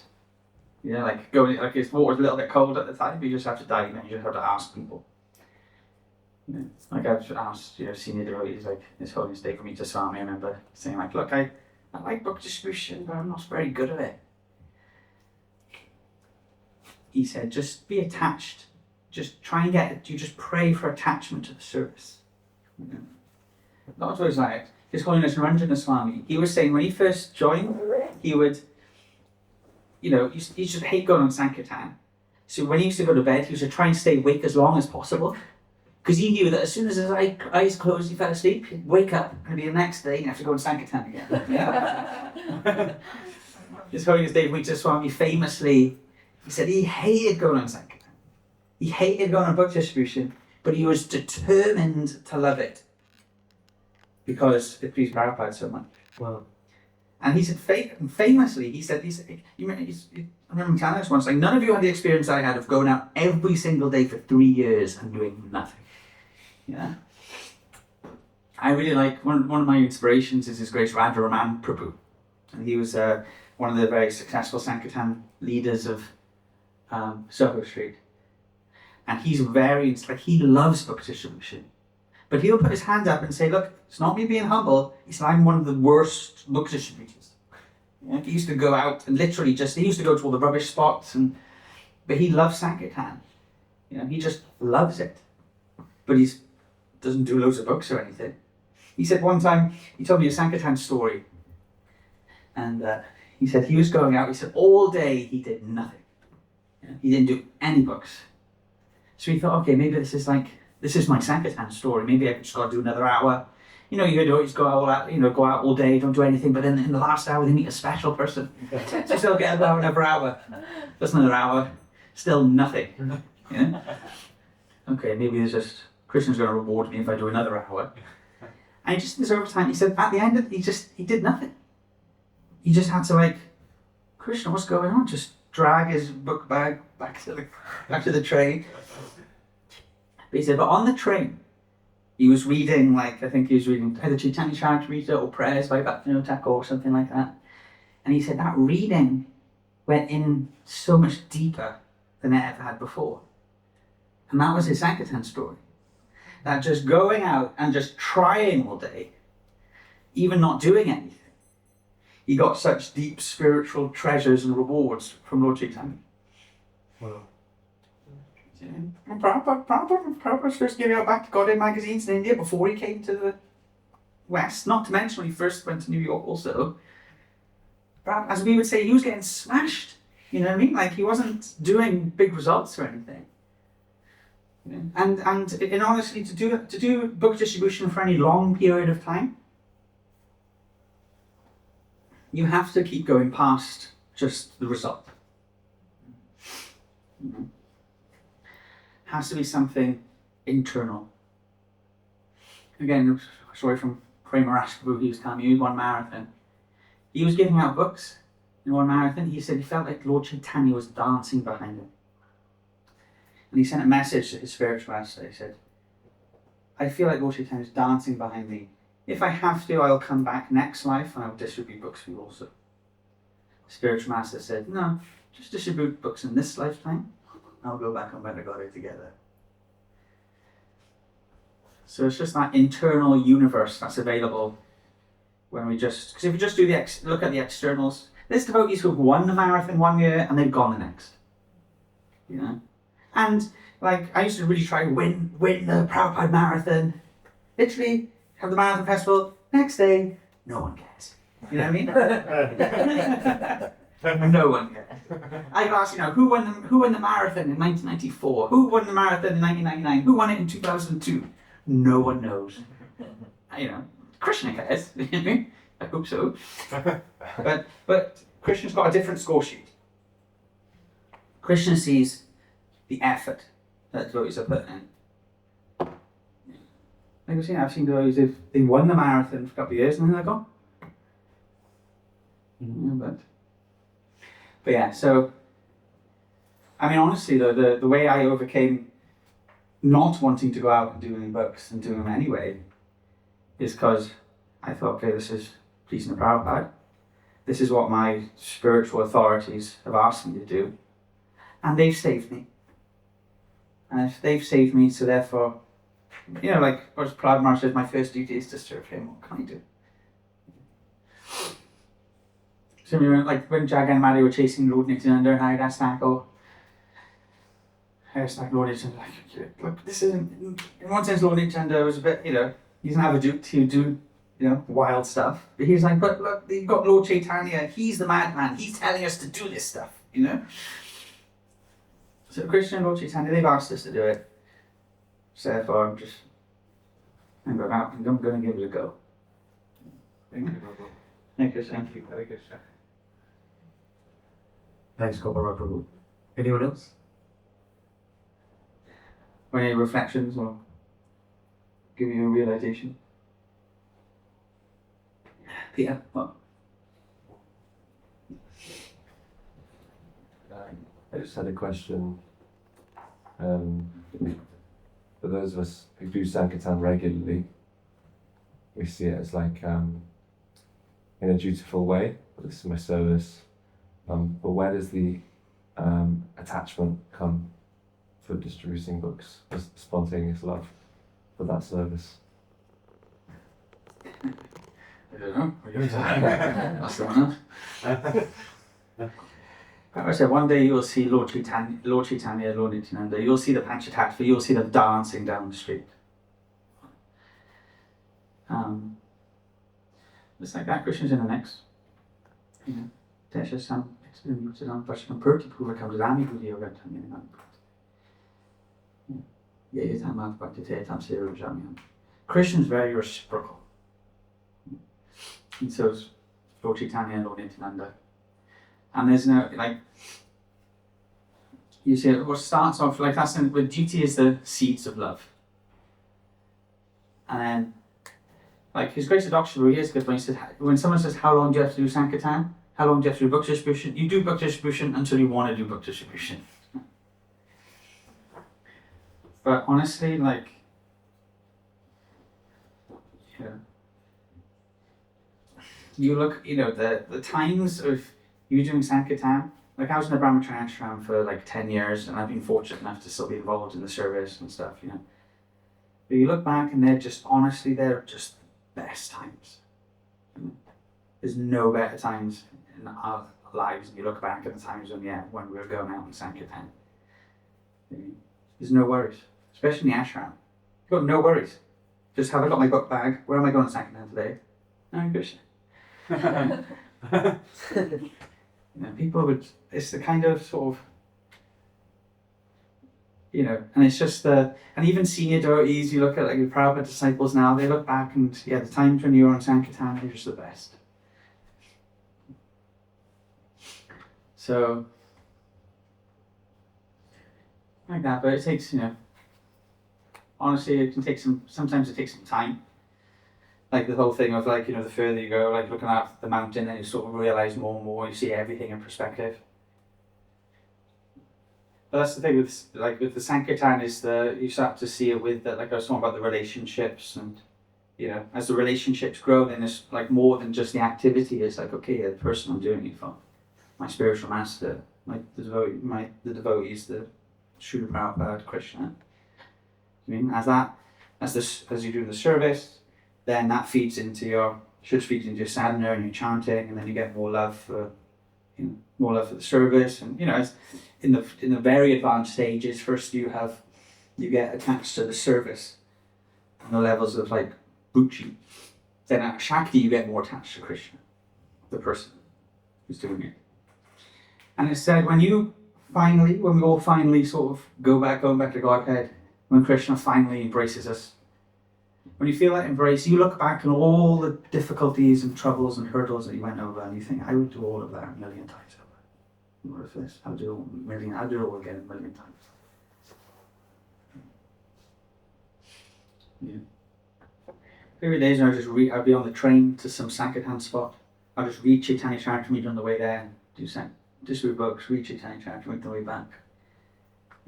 Like if water's a little bit cold at the time, you just have to dive in, you just have to ask people. Like I've asked, senior devotees, like His Holiness Dekamita Swami, I remember saying like, look, I like book distribution, but I'm not very good at it. He said, just be attached. Just try and get it. You just pray for attachment to the service. That's what it's like. His Holiness Ranjana Swami, he was saying when he first joined, he would, he used to hate going on Sankirtan. So when he used to go to bed, he used to try and stay awake as long as possible. Because he knew that as soon as his eyes closed, he fell asleep, he'd wake up, and it'd be the next day, and have to go on Sankirtan again. His Holiness Dekamita Swami famously, he said he hated going on Sankirtan. He hated going on book distribution, but he was determined to love it because it pleased Prabhupada so much. Wow. And he said, famously, he said, I remember him telling us once, like, none of you had the experience I had of going out every single day for 3 years and doing nothing. I really like, one of my inspirations is His Grace Radharaman Prabhu. And he was one of the very successful Sankirtan leaders of Soho Street. And he's he loves book distribution. But he'll put his hand up and say, look, it's not me being humble, he said, I'm one of the worst book distributors. He used to go out and literally he used to go to all the rubbish spots, but he loves Sankirtan. He just loves it. But he doesn't do loads of books or anything. He said one time, he told me a Sankirtan story. And he said he was going out, he said all day he did nothing. He didn't do any books. So he thought, okay, maybe this is my Sankirtan story. Maybe I just got to do another hour. You always go out all day, don't do anything, but then in the last hour they meet a special person. So still get about another hour. That's another hour. Still nothing. Okay, maybe there's just Krishna's going to reward me if I do another hour. And he just, over time, he said at the end of it, he did nothing. He just had to Krishna, what's going on? Just drag his book bag back to the train. But he said, but on the train, he was reading, I think he was reading either Chaitanya Charitamrita or prayers by Bhaktivinoda Thakur or something like that. And he said that reading went in so much deeper than it ever had before. And that was his Sankirtan story. That just going out and just trying all day, even not doing anything, he got such deep spiritual treasures and rewards from Lord Chaitanya. Wow. And Prabhupada was first giving out back to Godhead magazines in India before he came to the West. Not to mention when he first went to New York also. As we would say, he was getting smashed. You know what I mean? Like he wasn't doing big results or anything. You know? And honestly, to do book distribution for any long period of time, you have to keep going past just the result. You know? Has to be something internal. Again, a story from Kramer Ashbrook, he was telling me he won marathon. He was giving out books in one marathon. He said he felt like Lord Chaitanya was dancing behind him. And he sent a message to his spiritual master. He said, I feel like Lord Chaitanya is dancing behind me. If I have to, I'll come back next life and I'll distribute books for you also. The spiritual master said, no, just distribute books in this lifetime. I'll go back and when I got it together. So it's just that internal universe that's available when we just, because if we just do look at the externals, there's devotees who've won the marathon one year and they've gone the next. You know? And like, I used to really try to win the Prabhupada marathon. Literally, have the marathon festival, next day, no one cares. You know what I mean? No one cares. I got asked, who won the marathon in 1994? Who won the marathon in 1999? Who won it in 2002? No one knows. Krishna cares. I hope so. But Krishna's got a different score sheet. Krishna sees the effort that devotees are putting in. Like I've seen devotees, they've won the marathon for a couple of years and then they're gone. But yeah, so I mean, honestly though, the way I overcame not wanting to go out and do any books and doing them anyway is because I thought, okay, this is pleasing the Prabhupada. This is what my spiritual authorities have asked me to do. And they've saved me. And if they've saved me, so therefore, like as Prahlad Maharaj says, my first duty is to serve him. What can I do? So when Jagan and Mary were chasing Lord Nityananda and Haridas Thakur, Lord Nityananda, look, this isn't, in one sense Lord Nityananda was a bit, he doesn't have a duty to do, wild stuff. But he's like, but look, you've got Lord Chaitanya, he's the madman, he's telling us to do this stuff, So Krishna and Lord Chaitanya, they've asked us to do it. So therefore, I'm going to give it a go. Thank you. Thank you, sir. Thank you. Very good, sir. Thanks, Gopal Prabhu. Anyone else? Or any reflections or give you a realization? Peter, what? I just had a question. For those of us who do Sankirtan regularly, we see it as like in a dutiful way. This is my service. But where does the attachment come for distributing books? Just spontaneous love for that service. I don't know. That's someone else. I said, one day you'll see Lord Chaitanya, Lord Nityananda, you'll see the Panchatattva, you'll see them dancing down the street. It's like that, Krishna's in the mix. Tesha Sam, Experienced Vashtam Purti Purva Rami Budi Yogatam Yetam Bhakti-Tam Seru Jamyam. Krishna's very reciprocal. And so is Lord Chaitanya and Lord Nityananda. And there's no, you see, what starts off like that's with duty is the seeds of love. And then, His Grace Adhoksha years ago, when someone says, how long do you have to do Sankirtan? How long do you have to do book distribution? You do book distribution until you want to do book distribution. But honestly, you look, the times of you doing Sankirtan, I was in the Brahmacharya ashram for 10 years and I've been fortunate enough to still be involved in the service and stuff, But you look back and they're just best times. There's no better times in our lives and you look back at the times when we were going out in Sankirtan. There's no worries, especially in the ashram. You've got no worries. Just have I got my book bag? Where am I going to Sankirtan today? No, Krishna. people would. It's the kind of sort of, and it's just and even senior devotees. You look at like the Prabhupada disciples now. They look back and the times when you were on Sankirtan, you're just the best. So like that, but it takes honestly, it can take sometimes it takes some time. Like the whole thing of like, the further you go, like looking at the mountain, and you sort of realize more and more, you see everything in perspective. But that's the thing with the Sankirtan is you start to see it with like I was talking about the relationships, and as the relationships grow, then it's like more than just the activity. It's like, okay, the person I'm doing it for, my spiritual master, like the devotees, the Srila Prabhupada, Krishna. I mean, as you do the service, then that feeds into your sadhana and your chanting, and then you get more love for the service, and it's in the very advanced stages. First, you get attached to the service on the levels of like ruchi. Then at Shakti, you get more attached to Krishna, the person who's doing it. And it said when we all finally sort of going back to Godhead, when Krishna finally embraces us, when you feel that embrace, you look back on all the difficulties and troubles and hurdles that you went over, and you think, I would do all of that a million times over. What if this? I'll do it all again a million times. Yeah. Every day, I'll be on the train to some Sankirtan spot. I'll just read Chaitanya Charitamrita on the way there, just read books, read Chaitanya Charitamrita on the way back.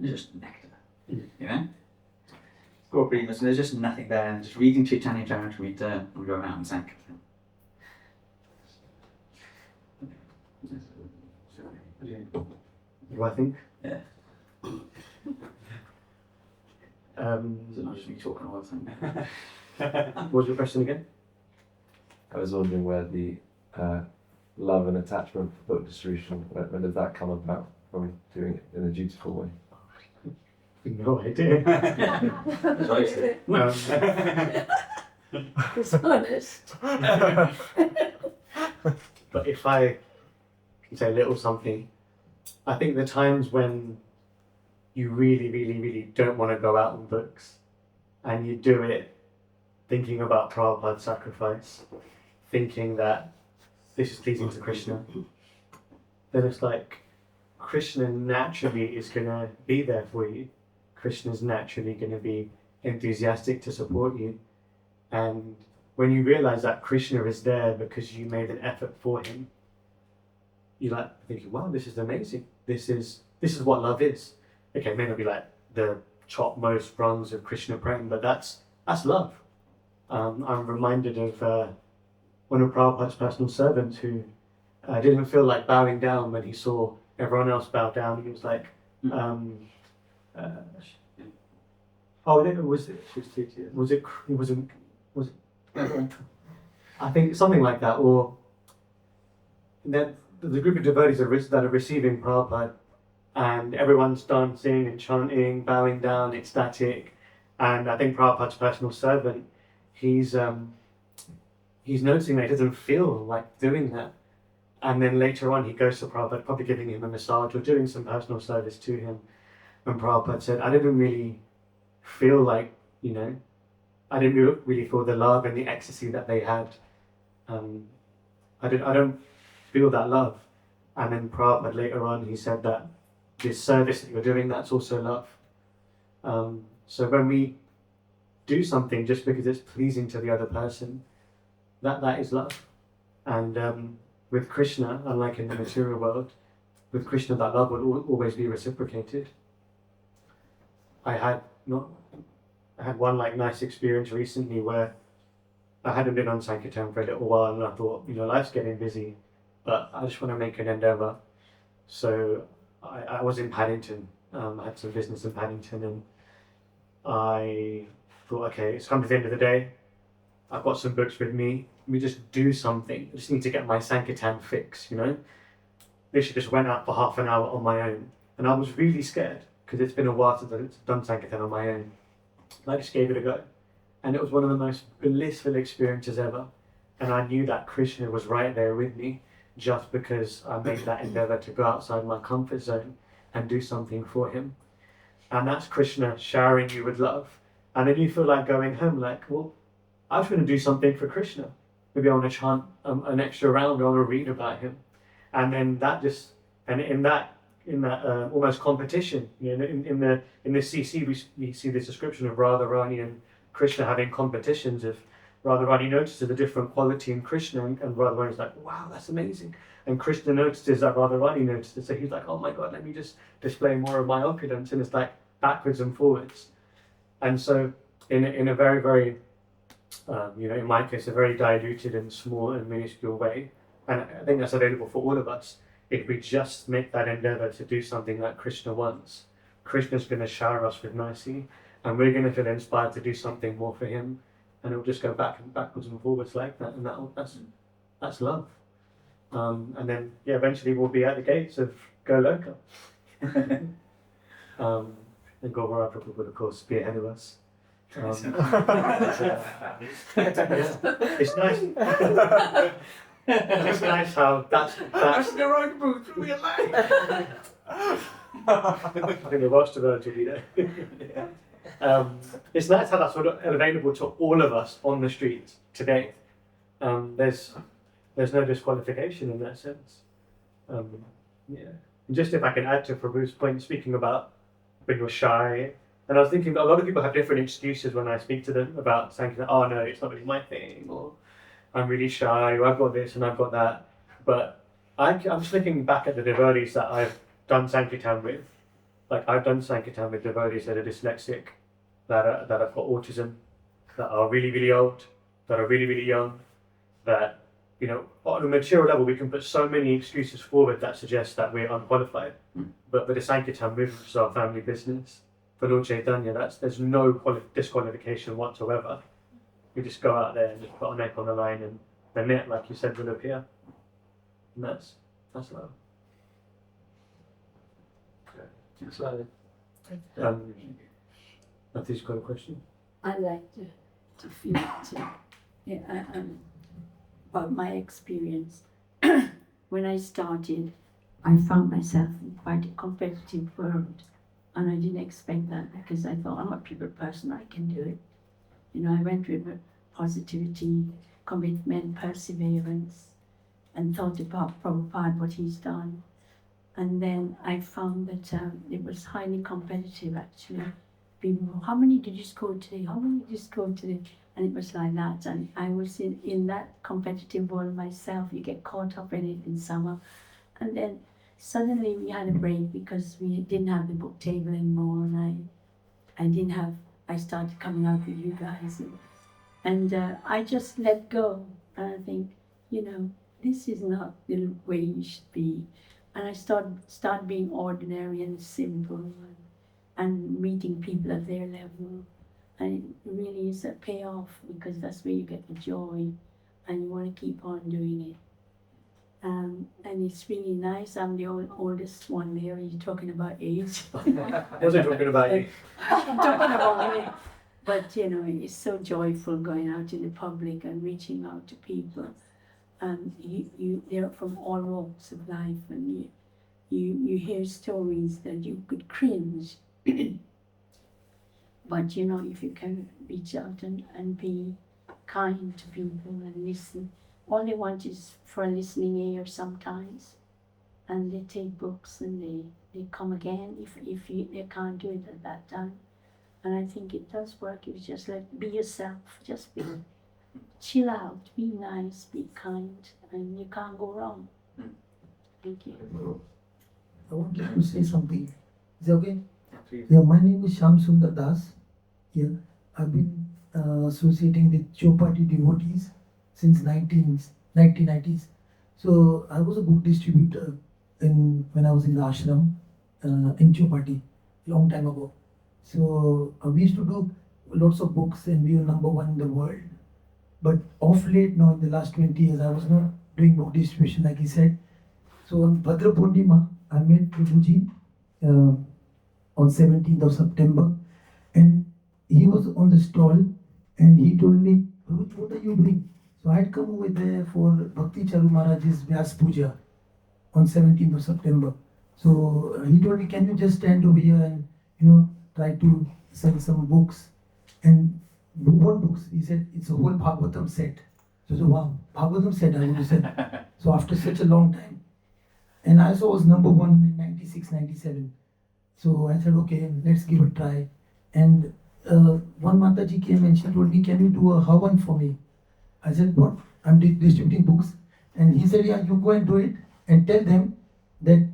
It's just nectar. There's just nothing there, and just reading Chaitanya Charitamrita and going out and Sankirtan. Do I think? Yeah. So not just me talking all the time. What was your question again? I was wondering where the love and attachment for book distribution, when did that come about from doing it in a dutiful way? No idea. It's honest. But if I can say a little something, I think the times when you really, really, really don't want to go out on books, and you do it thinking about Prabhupada's sacrifice, thinking that this is pleasing to Krishna, then it's like Krishna naturally is going to be there for you. Krishna's naturally going to be enthusiastic to support you. And when you realize that Krishna is there because you made an effort for him, you're like thinking, wow, this is amazing. This is what love is. Okay, it may not be like the topmost rungs of Krishna prem, but that's love. I'm reminded of one of Prabhupada's personal servants who didn't feel like bowing down when he saw everyone else bow down. He was like, I think something like that, or that the group of devotees that are receiving Prabhupada, and everyone's dancing and chanting, bowing down, ecstatic, and I think Prabhupada's personal servant, he's noticing that he doesn't feel like doing that. And then later on he goes to Prabhupada, probably giving him a massage or doing some personal service to him. And Prabhupada said, I didn't really feel like, I didn't really feel the love and the ecstasy that they had. I don't feel that love. And then Prabhupada later on, he said that this service that you're doing, that's also love. So when we do something just because it's pleasing to the other person, that is love. And with Krishna, unlike in the material world, with Krishna that love will always be reciprocated. I had one nice experience recently where I hadn't been on Sankirtan for a little while, and I thought, life's getting busy, but I just want to make an endeavour. So I was in Paddington. I had some business in Paddington, and I thought, okay, it's come to the end of the day. I've got some books with me. Let me just do something. I just need to get my Sankirtan fix, Literally just went out for half an hour on my own. And I was really scared because it's been a while since I've done Sankirtan on my own. I just gave it a go. And it was one of the most blissful experiences ever. And I knew that Krishna was right there with me, just because I made that endeavor to go outside my comfort zone and do something for him. And that's Krishna showering you with love. And then you feel like going home, like, well, I was going to do something for Krishna. Maybe I want to chant an extra round, I want to read about him. And then that just, and in that almost competition, you know, in the CC, we see this description of Radharani and Krishna having competitions. If Radharani notices a different quality in Krishna, and Radharani's like, wow, that's amazing. And Krishna notices that Radharani notices, so he's like, oh my God, let me just display more of my opulence. And it's like backwards and forwards. And so in a very, very, you know, in my case, a very diluted and small and minuscule way, and I think that's available for all of us, if we just make that endeavor to do something that Krishna wants, Krishna's going to shower us with mercy, and we're going to feel inspired to do something more for him, and it'll just go backwards and forwards like that, and that's love. And then, yeah, eventually we'll be at the gates of Goloka. And Gaura Prabhu would, of course, be ahead of us. Yeah. It's nice. It's nice how that's the right route through your life. I think the Welsh word will be there. It's nice how that's sort of available to all of us on the streets today. There's no disqualification in that sense. Yeah. And just if I can add to Prabhu's point, speaking about when you're shy, and I was thinking that a lot of people have different excuses when I speak to them about saying, oh no, it's not really my thing, or I'm really shy, or I've got this and I've got that. But I'm just looking back at the devotees that I've done Sankirtan with. Like, I've done Sankirtan with devotees that are dyslexic, that have got autism, that are really, really old, that are really, really young, that, you know, on a material level, we can put so many excuses forward that suggest that we're unqualified. But for the Sankirtan movement, which is our family business, for Lord Chaitanya, there's no disqualification whatsoever. We just go out there and just put our neck on the line, and the net, like you said, will appear. And that's love. Nathi's got a question? I'd like to feel about my experience. When I started, I found myself in quite a competitive world, and I didn't expect that because I thought, I'm a people person, I can do it. You know, I went with positivity, commitment, perseverance, and thought about Prabhupada, what he's done. And then I found that it was highly competitive, actually. People, how many did you score today? How many did you score today? And it was like that. And I was in that competitive world myself. You get caught up in it in summer. And then suddenly we had a break because we didn't have the book table anymore. And I started coming out with you guys. And I just let go. And I think, you know, this is not the way you should be. And I start being ordinary and simple and meeting people at their level. And it really is a payoff because that's where you get the joy and you want to keep on doing it. And it's really nice. I'm the oldest one there. You're talking about age. I wasn't talking about you. I'm talking about me. But, you know, it's so joyful going out in the public and reaching out to people. And they're from all walks of life, and you hear stories that you could cringe. But, you know, if you can reach out and be kind to people and listen, all they want is for a listening ear sometimes. And they take books and they come again if they can't do it at that time. And I think it does work. You just be yourself, just be. Chill out, be nice, be kind, and you can't go wrong. Thank you. I would like to say something. Is it okay? Please. Yeah, my name is Shyam Sundar Das. Yeah, I've been associating with Chopati devotees since 1990s. So I was a book distributor when I was in the ashram in Chopati, long time ago. So we used to do lots of books and we were number one in the world. But off late now, in the last 20 years, I was not doing book distribution like he said. So on Bhadra Purnima, I met Prabhuji on 17th of September, and he was on the stall and he told me, "What are you doing?" So I had come over there for Bhakti Charu Maharaj's Vyas Puja on 17th of September. So he told me, can you just stand over here and, try to sell some books? And what books? He said, it's a whole Bhagavatam set. So I said, wow, Bhagavatam set, I would have said. So after such a long time. And I also was number one in 96, 97. So I said, okay, let's give it a try. And one Mataji came and she told me, can you do a Havan for me? I said, what? I'm distributing books. And he said, yeah, you go and do it and tell them that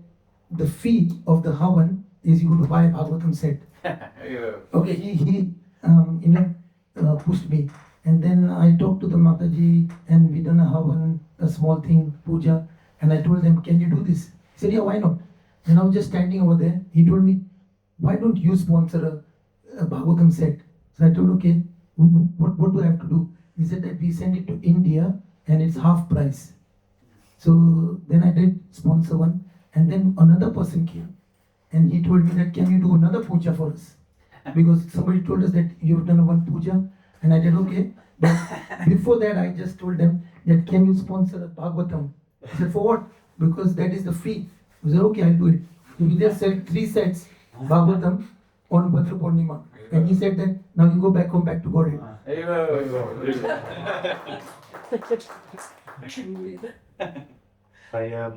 the fee of the Havan is you to buy a Bhagavatam set. Okay, he pushed me. And then I talked to the Mataji and we done a Havan, a small thing, puja. And I told them, can you do this? He said, yeah, why not? And I was just standing over there. He told me, why don't you sponsor a Bhagavatam set? So I told, okay, what do I have to do? He said that we send it to India and it's half price. So then I did sponsor one. And then another person came and he told me that, can you do another puja for us? Because somebody told us that you've done one puja. And I did, okay. But before that, I just told them that, can you sponsor a Bhagavatam? I said, for what? Because that is the fee. I said, okay, I'll do it. So we just said 3 sets Bhagavatam on Bhadra Purnima. And he said that, now you go back home, back to Godhead. I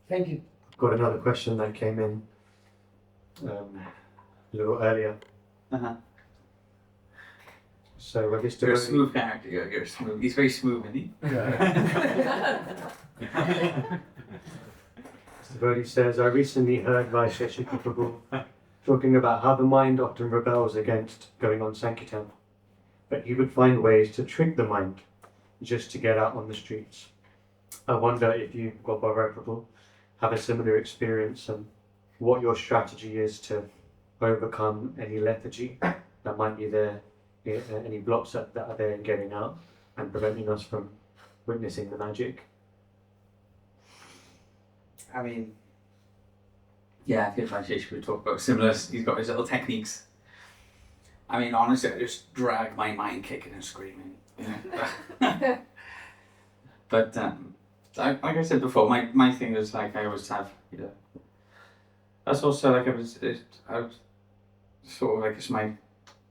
Thank you. got another question that came in a little earlier. Uh-huh. So I guess You're a smooth character. You're smooth. He's very smooth, isn't he? Mr. Bodhi says, I recently heard Vaisheshika Prabhu talking about how the mind often rebels against going on Sankirtan, but he would find ways to trick the mind just to get out on the streets. I wonder if you, Gopal Prabhu, have a similar experience and what your strategy is to overcome any lethargy that might be there, any blocks that are there in getting out and preventing us from witnessing the magic. I mean, yeah, I think Vaisheshika would talk about similar. He's got his little techniques. I mean, honestly, I just drag my mind kicking and screaming. You know? But like I said before, my thing is like I always have, you know. That's also like I was sort of like it's my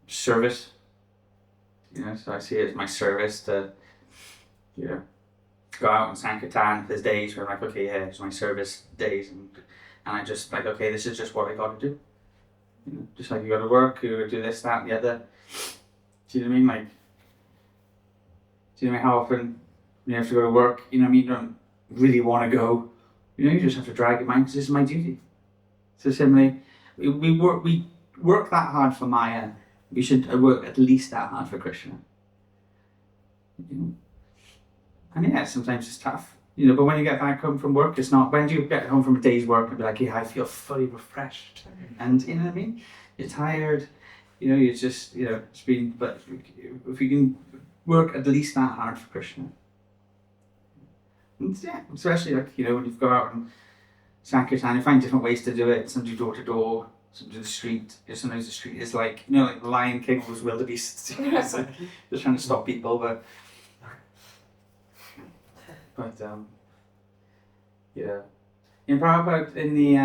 service. You know, so I see it as my service to, you know, go out and Sankirtan. There's days where I'm like, okay, yeah, it's my service days, and I just like, okay, this is just what I got to do. You know, just like you got to work, you got to do this, that, and the other. Do you know what I mean? Like, do you know how often you have to go to work? You know what I mean? You don't really want to go. You know, you just have to drag your mind because this is my duty. So similarly, we work that hard for Maya. We should work at least that hard for Krishna. You know? And yeah, sometimes it's tough, you know, but when you get back home from work, it's not, when do you get home from a day's work and be like, yeah, I feel fully refreshed. And you know what I mean? You're tired, you know, you're just, you know, it's been, but if you can work at least that hard for Krishna. And yeah, especially like, you know, when you go out and Sankirtan, you find different ways to do it. Some do door to door, some do the street. Sometimes the street is like, you know, like the Lion King was wildebeests. It's like, just trying to stop people, but yeah. In Prabhupada, in the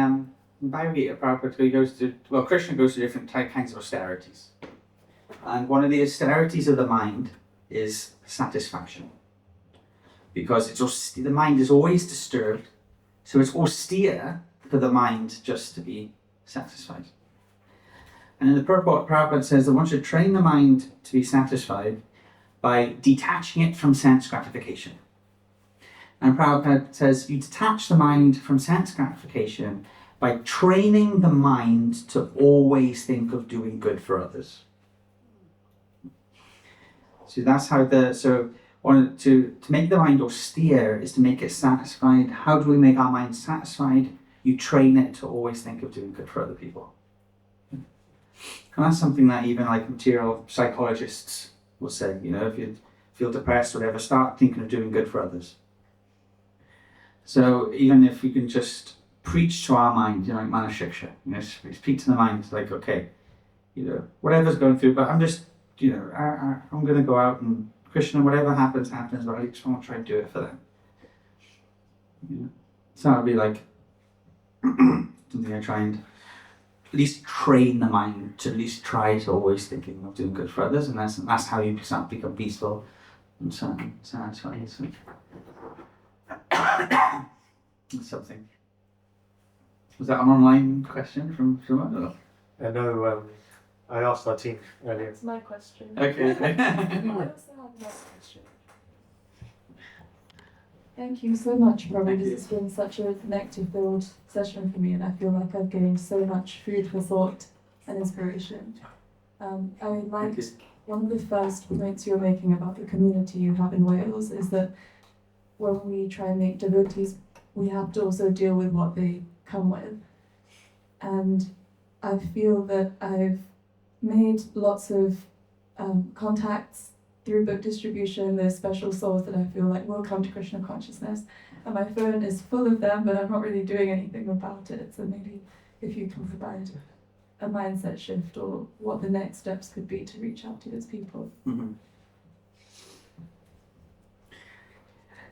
Bhagavad Gita, Prabhupada goes to, well, Krishna goes to different kinds of austerities. And one of the austerities of the mind is satisfaction. Because it's the mind is always disturbed, so it's austere for the mind just to be satisfied. And in the purport, Prabhupada says that one should train the mind to be satisfied by detaching it from sense gratification. And Prabhupada says you detach the mind from sense gratification by training the mind to always think of doing good for others. So that's how to make the mind austere is to make it satisfied. How do we make our mind satisfied? You train it to always think of doing good for other people. And that's something that even like material psychologists will say, you know, if you feel depressed or whatever, start thinking of doing good for others. So even if we can just preach to our mind, you know, like manashiksha, you know, speak to the mind, like, okay, you know, whatever's going through, but I'm just, you know, I'm going to go out and Krishna, whatever happens, but I just want to try and do it for them. Yeah. So I'd be like, something I try and at least train the mind to at least try to always thinking of doing good for others, and that's how you start to become peaceful and satisfied. So that's something. Was that an online question from someone? I know I asked our team earlier. It's my question. Okay. I also have another question. Thank you so much, Robbie. Thank This you. has been such a connective-filled session for me, and I feel like I've gained so much food for thought and inspiration. I liked one of the first points you were making about the community you have in Wales is that when we try and make devotees, we have to also deal with what they come with. And I feel that I've made lots of contacts through book distribution. There's special souls that I feel like will come to Krishna consciousness, and my phone is full of them, but I'm not really doing anything about it. So maybe if you can provide a mindset shift or what the next steps could be to reach out to those people. Mm-hmm.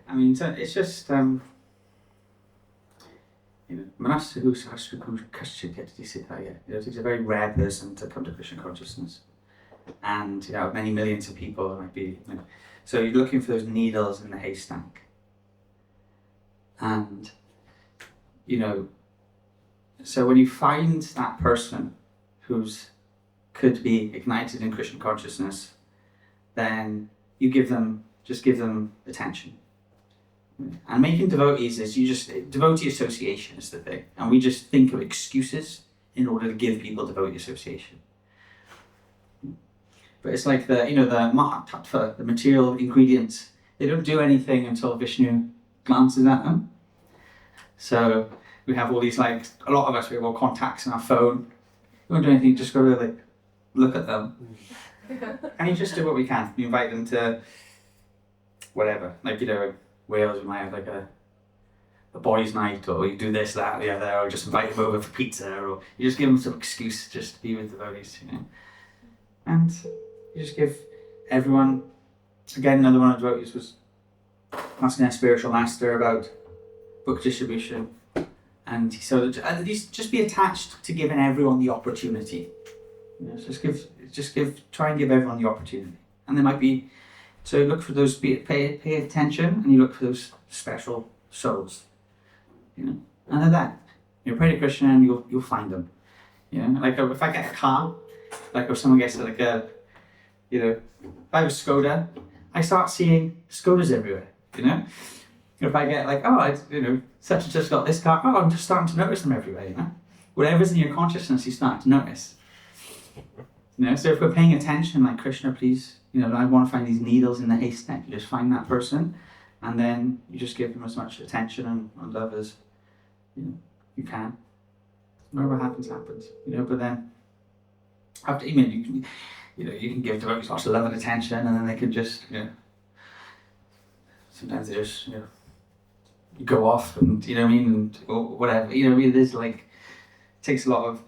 I mean, so it's just Manasahu Sahasraku Kashchiketi Sithaya. He's a very rare person to come to Krishna consciousness. And many millions of people might be. So you're looking for those needles in the haystack. And so when you find that person who's could be ignited in Krishna consciousness, then you give them attention. And making devotees is devotee association is the thing. And we just think of excuses in order to give people devotee association. But it's like the Mahatattva, the material ingredients, they don't do anything until Vishnu glances at them. So we have all these, a lot of us, we have all contacts in our phone. We don't do anything, just go to look at them. And you just do what we can. You invite them to whatever. Wales, we might have a boys' night, or you do this, that, the other, or just invite them over for pizza, or you just give them some excuse just to be with the devotees, And you just give everyone, again, another one of the devotees was asking their spiritual master about book distribution, and so at least just be attached to giving everyone the opportunity. Try and give everyone the opportunity, and there might be. So look for those, pay attention, and you look for those special souls, And then that, pray to Krishna, and you'll find them, if I get a car, if someone gets if I have a Skoda, I start seeing Skodas everywhere, If I get such and such got this car, I'm just starting to notice them everywhere, Whatever's in your consciousness, you start to notice. So if we're paying attention, Krishna, please, I want to find these needles in the haystack. You just find that person, and then you just give them as much attention and love as you can. Whatever happens, happens. But then after you can give devotees lots of love and attention, and then they can just sometimes they just go off and or whatever. There's it takes a lot of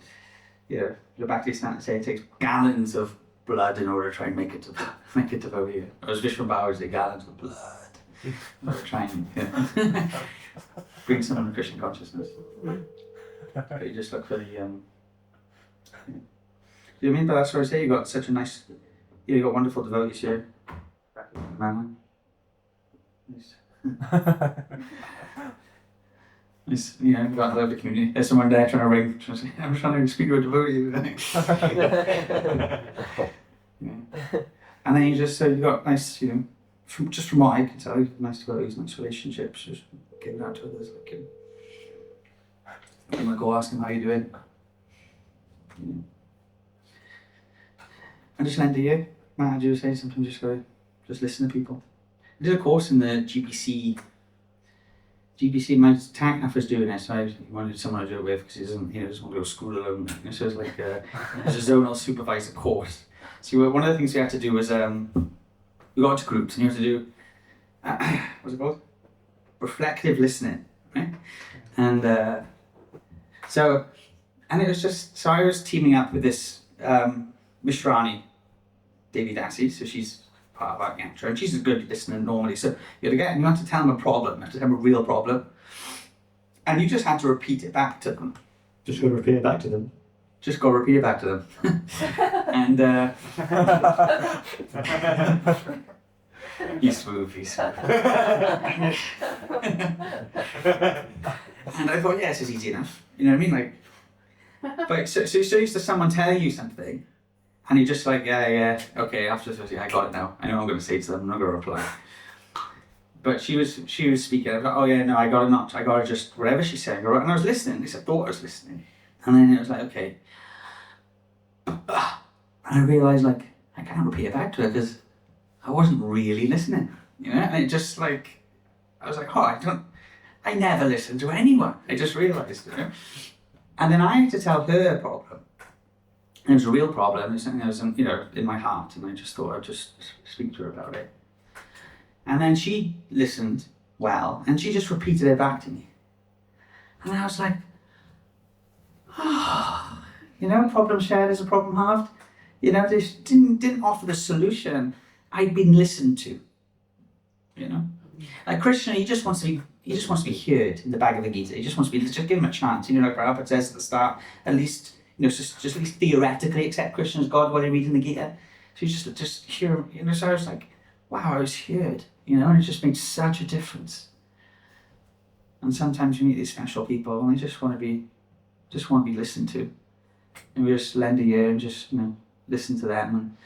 the Bhakti-Siddhanta say it takes gallons of blood in order to try and make it devotee. Or as Vishnu Bhava say, gallons of blood. Or try and bring someone to Krishna consciousness. But you just look for the But that's what I say, you got such a nice you got wonderful devotees here. Man. Nice. Nice, you've got a lovely community. There's someone there trying to ring. I'm trying to speak to a devotee. And then you got nice, from what I can tell, nice devotees, nice relationships, just giving out to others. You might go ask them how you're doing. And just lend a ear. Maharaj was saying sometimes just listen to people. I did a course in the GBC, my Tanknaff was doing it, so I wanted someone to do it with because he doesn't want to go to school alone. So it's it's a zonal supervisor course. So one of the things we had to do was, we got into groups and you have to do, what's it called? Reflective listening, right? And it was so I was teaming up with this Mishrani, Devi Dasi, so she's part about Yantra, and she's a good listener normally. So you have to tell them a problem, you have to tell them a real problem, and you just had to repeat it back to them. Just going to repeat it back to them. Just go repeat it back to them. And he's smooth. And I thought, yeah, this is easy enough. You know what I mean? Like, but so used to someone tell you something, and you're just like, yeah, okay. After this, I got it now. I know what I'm going to say to them. I'm not going to reply. But she was speaking. I was like, oh yeah, no, I got to just whatever she said. And I was listening. At least I thought I was listening. And then it was like, okay. And I realised like I can't repeat it back to her because I wasn't really listening. You know, and it just like I was like, oh, I never listen to anyone. I just realised, you know. And then I had to tell her a problem. And it was a real problem. It was something that was, you know, in my heart, and I just thought I'd just speak to her about it. And then she listened well, and she just repeated it back to me. And I was like, oh, you know, problem shared is a problem halved. You know, they didn't offer the solution. I'd been listened to. You know, like Krishna, he just wants to be heard in the Bhagavad Gita. He just wants to be, just give him a chance. You know, like Prabhupada says at the start, at least, you know, just at least theoretically accept Krishna as God while you're reading the Gita. So you just hear him, you know. So I was like, wow, I was heard, you know, and it just made such a difference. And sometimes you meet these special people and they just want to be listened to. And we just lend a ear and just, you know, listen to them. And,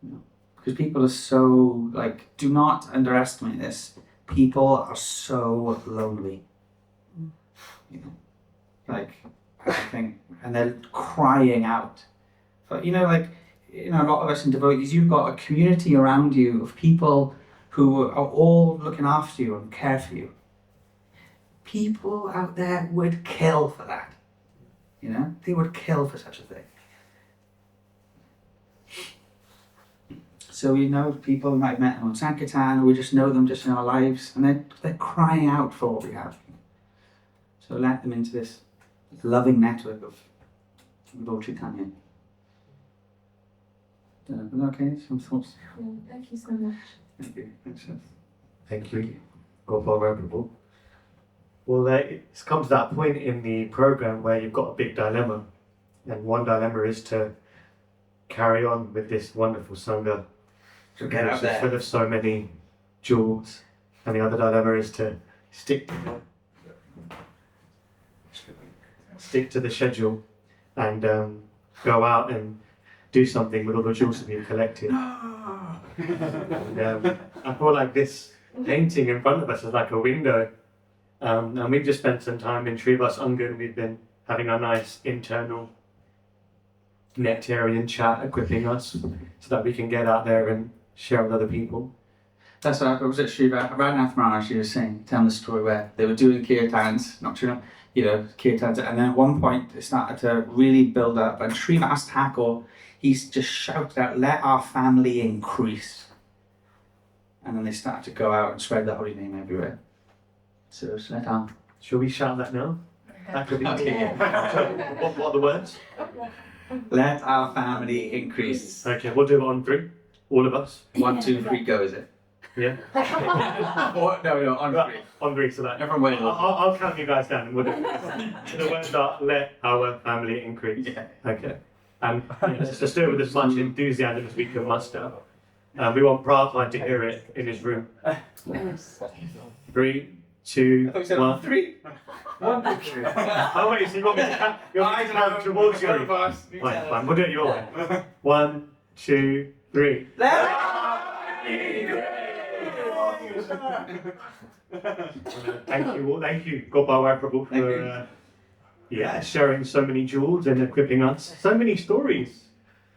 you know, because people are so, like, do not underestimate this. People are so lonely. You know, like, I think, and they're crying out. But, you know, like, you know, a lot of us in devotees, you've got a community around you of people who are all looking after you and care for you. People out there would kill for that. You know, they would kill for such a thing. So we know people who might have met them on Sankirtan, or we just know them just in our lives, and they're crying out for what we have. So let them into this loving network of Lord Chaitanya. Okay, some thoughts? Yeah, thank you so much. Thank you. Thanks, Seth. Thank you. Gopal Prabhu. Well, it's come to that point in the program where you've got a big dilemma, and one dilemma is to carry on with this wonderful sangha, So get out which is there. full of so many jewels, and the other dilemma is to stick to the schedule and go out and do something with all the jewels that you've collected. And, I feel like this painting in front of us is like a window. And we've just spent some time in Srivas Angan. We've been having a nice internal nectarian chat, equipping us so that we can get out there and share with other people. That's what I was at Shiva. Radhanath Maharaj, she was telling the story where they were doing kirtans, not true, you know, kirtans, and then at one point it started to really build up, and Srivas Thakur, he's just shouted out, "Let our family increase." And then they started to go out and spread the holy name everywhere. So let our... Shall we shout that now? That could be Okay. what are the words? Let our family increase. Okay, we'll do it on 3. All of us. 1, 2, 3, go, is it? Yeah. No, on 3. On 3, so that. Everyone wait. I'll count you guys down and we'll do it. The words are, let our family increase. Yeah. Okay. And let's just do it with as much enthusiasm as we can muster. We want Prabhupada to hear it in his room. Yes. 3, 2, 1. 3. 1, 2, 3. Oh wait, so you want me to count towards you? Fine, we'll do it your way. 1, 2, 3. Thank you all. Thank you, Gopal Prabhu, for sharing so many jewels and equipping us. So many stories.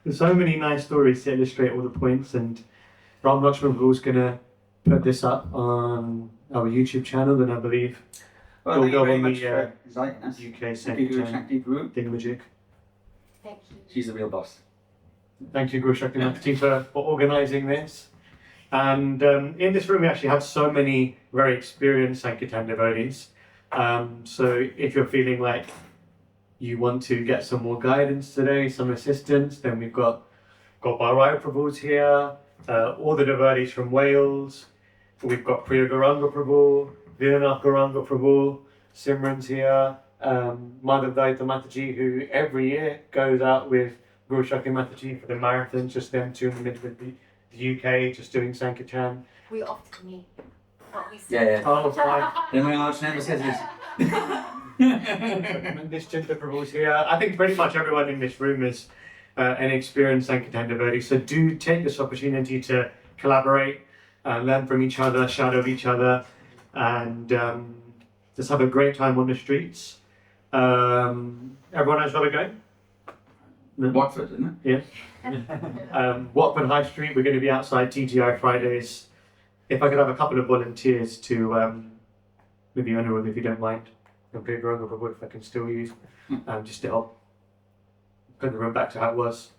There's so many nice stories to illustrate all the points, and Ram Lakshman Prabhu's gonna put this up on our YouTube channel, and I believe Well, We'll thank you go very on much the, for inviting us. UK Thank you, Guru Sankirtan Shakti Guru. thingamajig. Thank you. She's the real boss. Thank you, Guru Shakti Mukti, for organising this. And in this room, we actually have so many very experienced Sankirtan devotees. So if you're feeling like you want to get some more guidance today, some assistance, then we've got Gopal Rai Prabhu's here, all the devotees from Wales. We've got Priya Gauranga Prabhu, Virna Gauranga Prabhu, Simran's here, Madhav Daita Mataji, who every year goes out with Guru Shakti Mataji for the marathon, just them two in the middle of the UK, just doing Sankirtan. We often meet. But we Yeah. Oh, fine. Then my arch never says this. This Chinta Prabhu's here. I think pretty much everyone in this room is an experienced Sankirtan devotee. So do take this opportunity to collaborate, learn from each other, shadow each other, and just have a great time on the streets. Everyone knows where we're going? No? Watford, isn't it? Watford High Street. We're going to be outside TGI Fridays. If I could have a couple of volunteers to maybe owner room if you don't mind. And Priya Gauranga Prabhu if I can still use, just to help put the room back to how it was.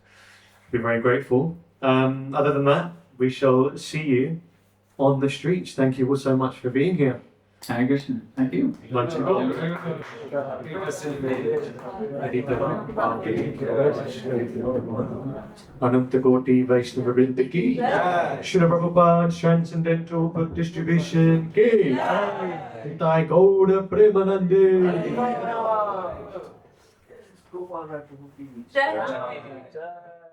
Be very grateful. Other than that, we shall see you on the streets. Thank you all so much for being here. Hare Krishna. Thank you. Lunch and Anantakoti Vaishnava Vrinda ki Srila Prabhupada Transcendental Book Distribution ki Nitai Gauda Premanande. Jai.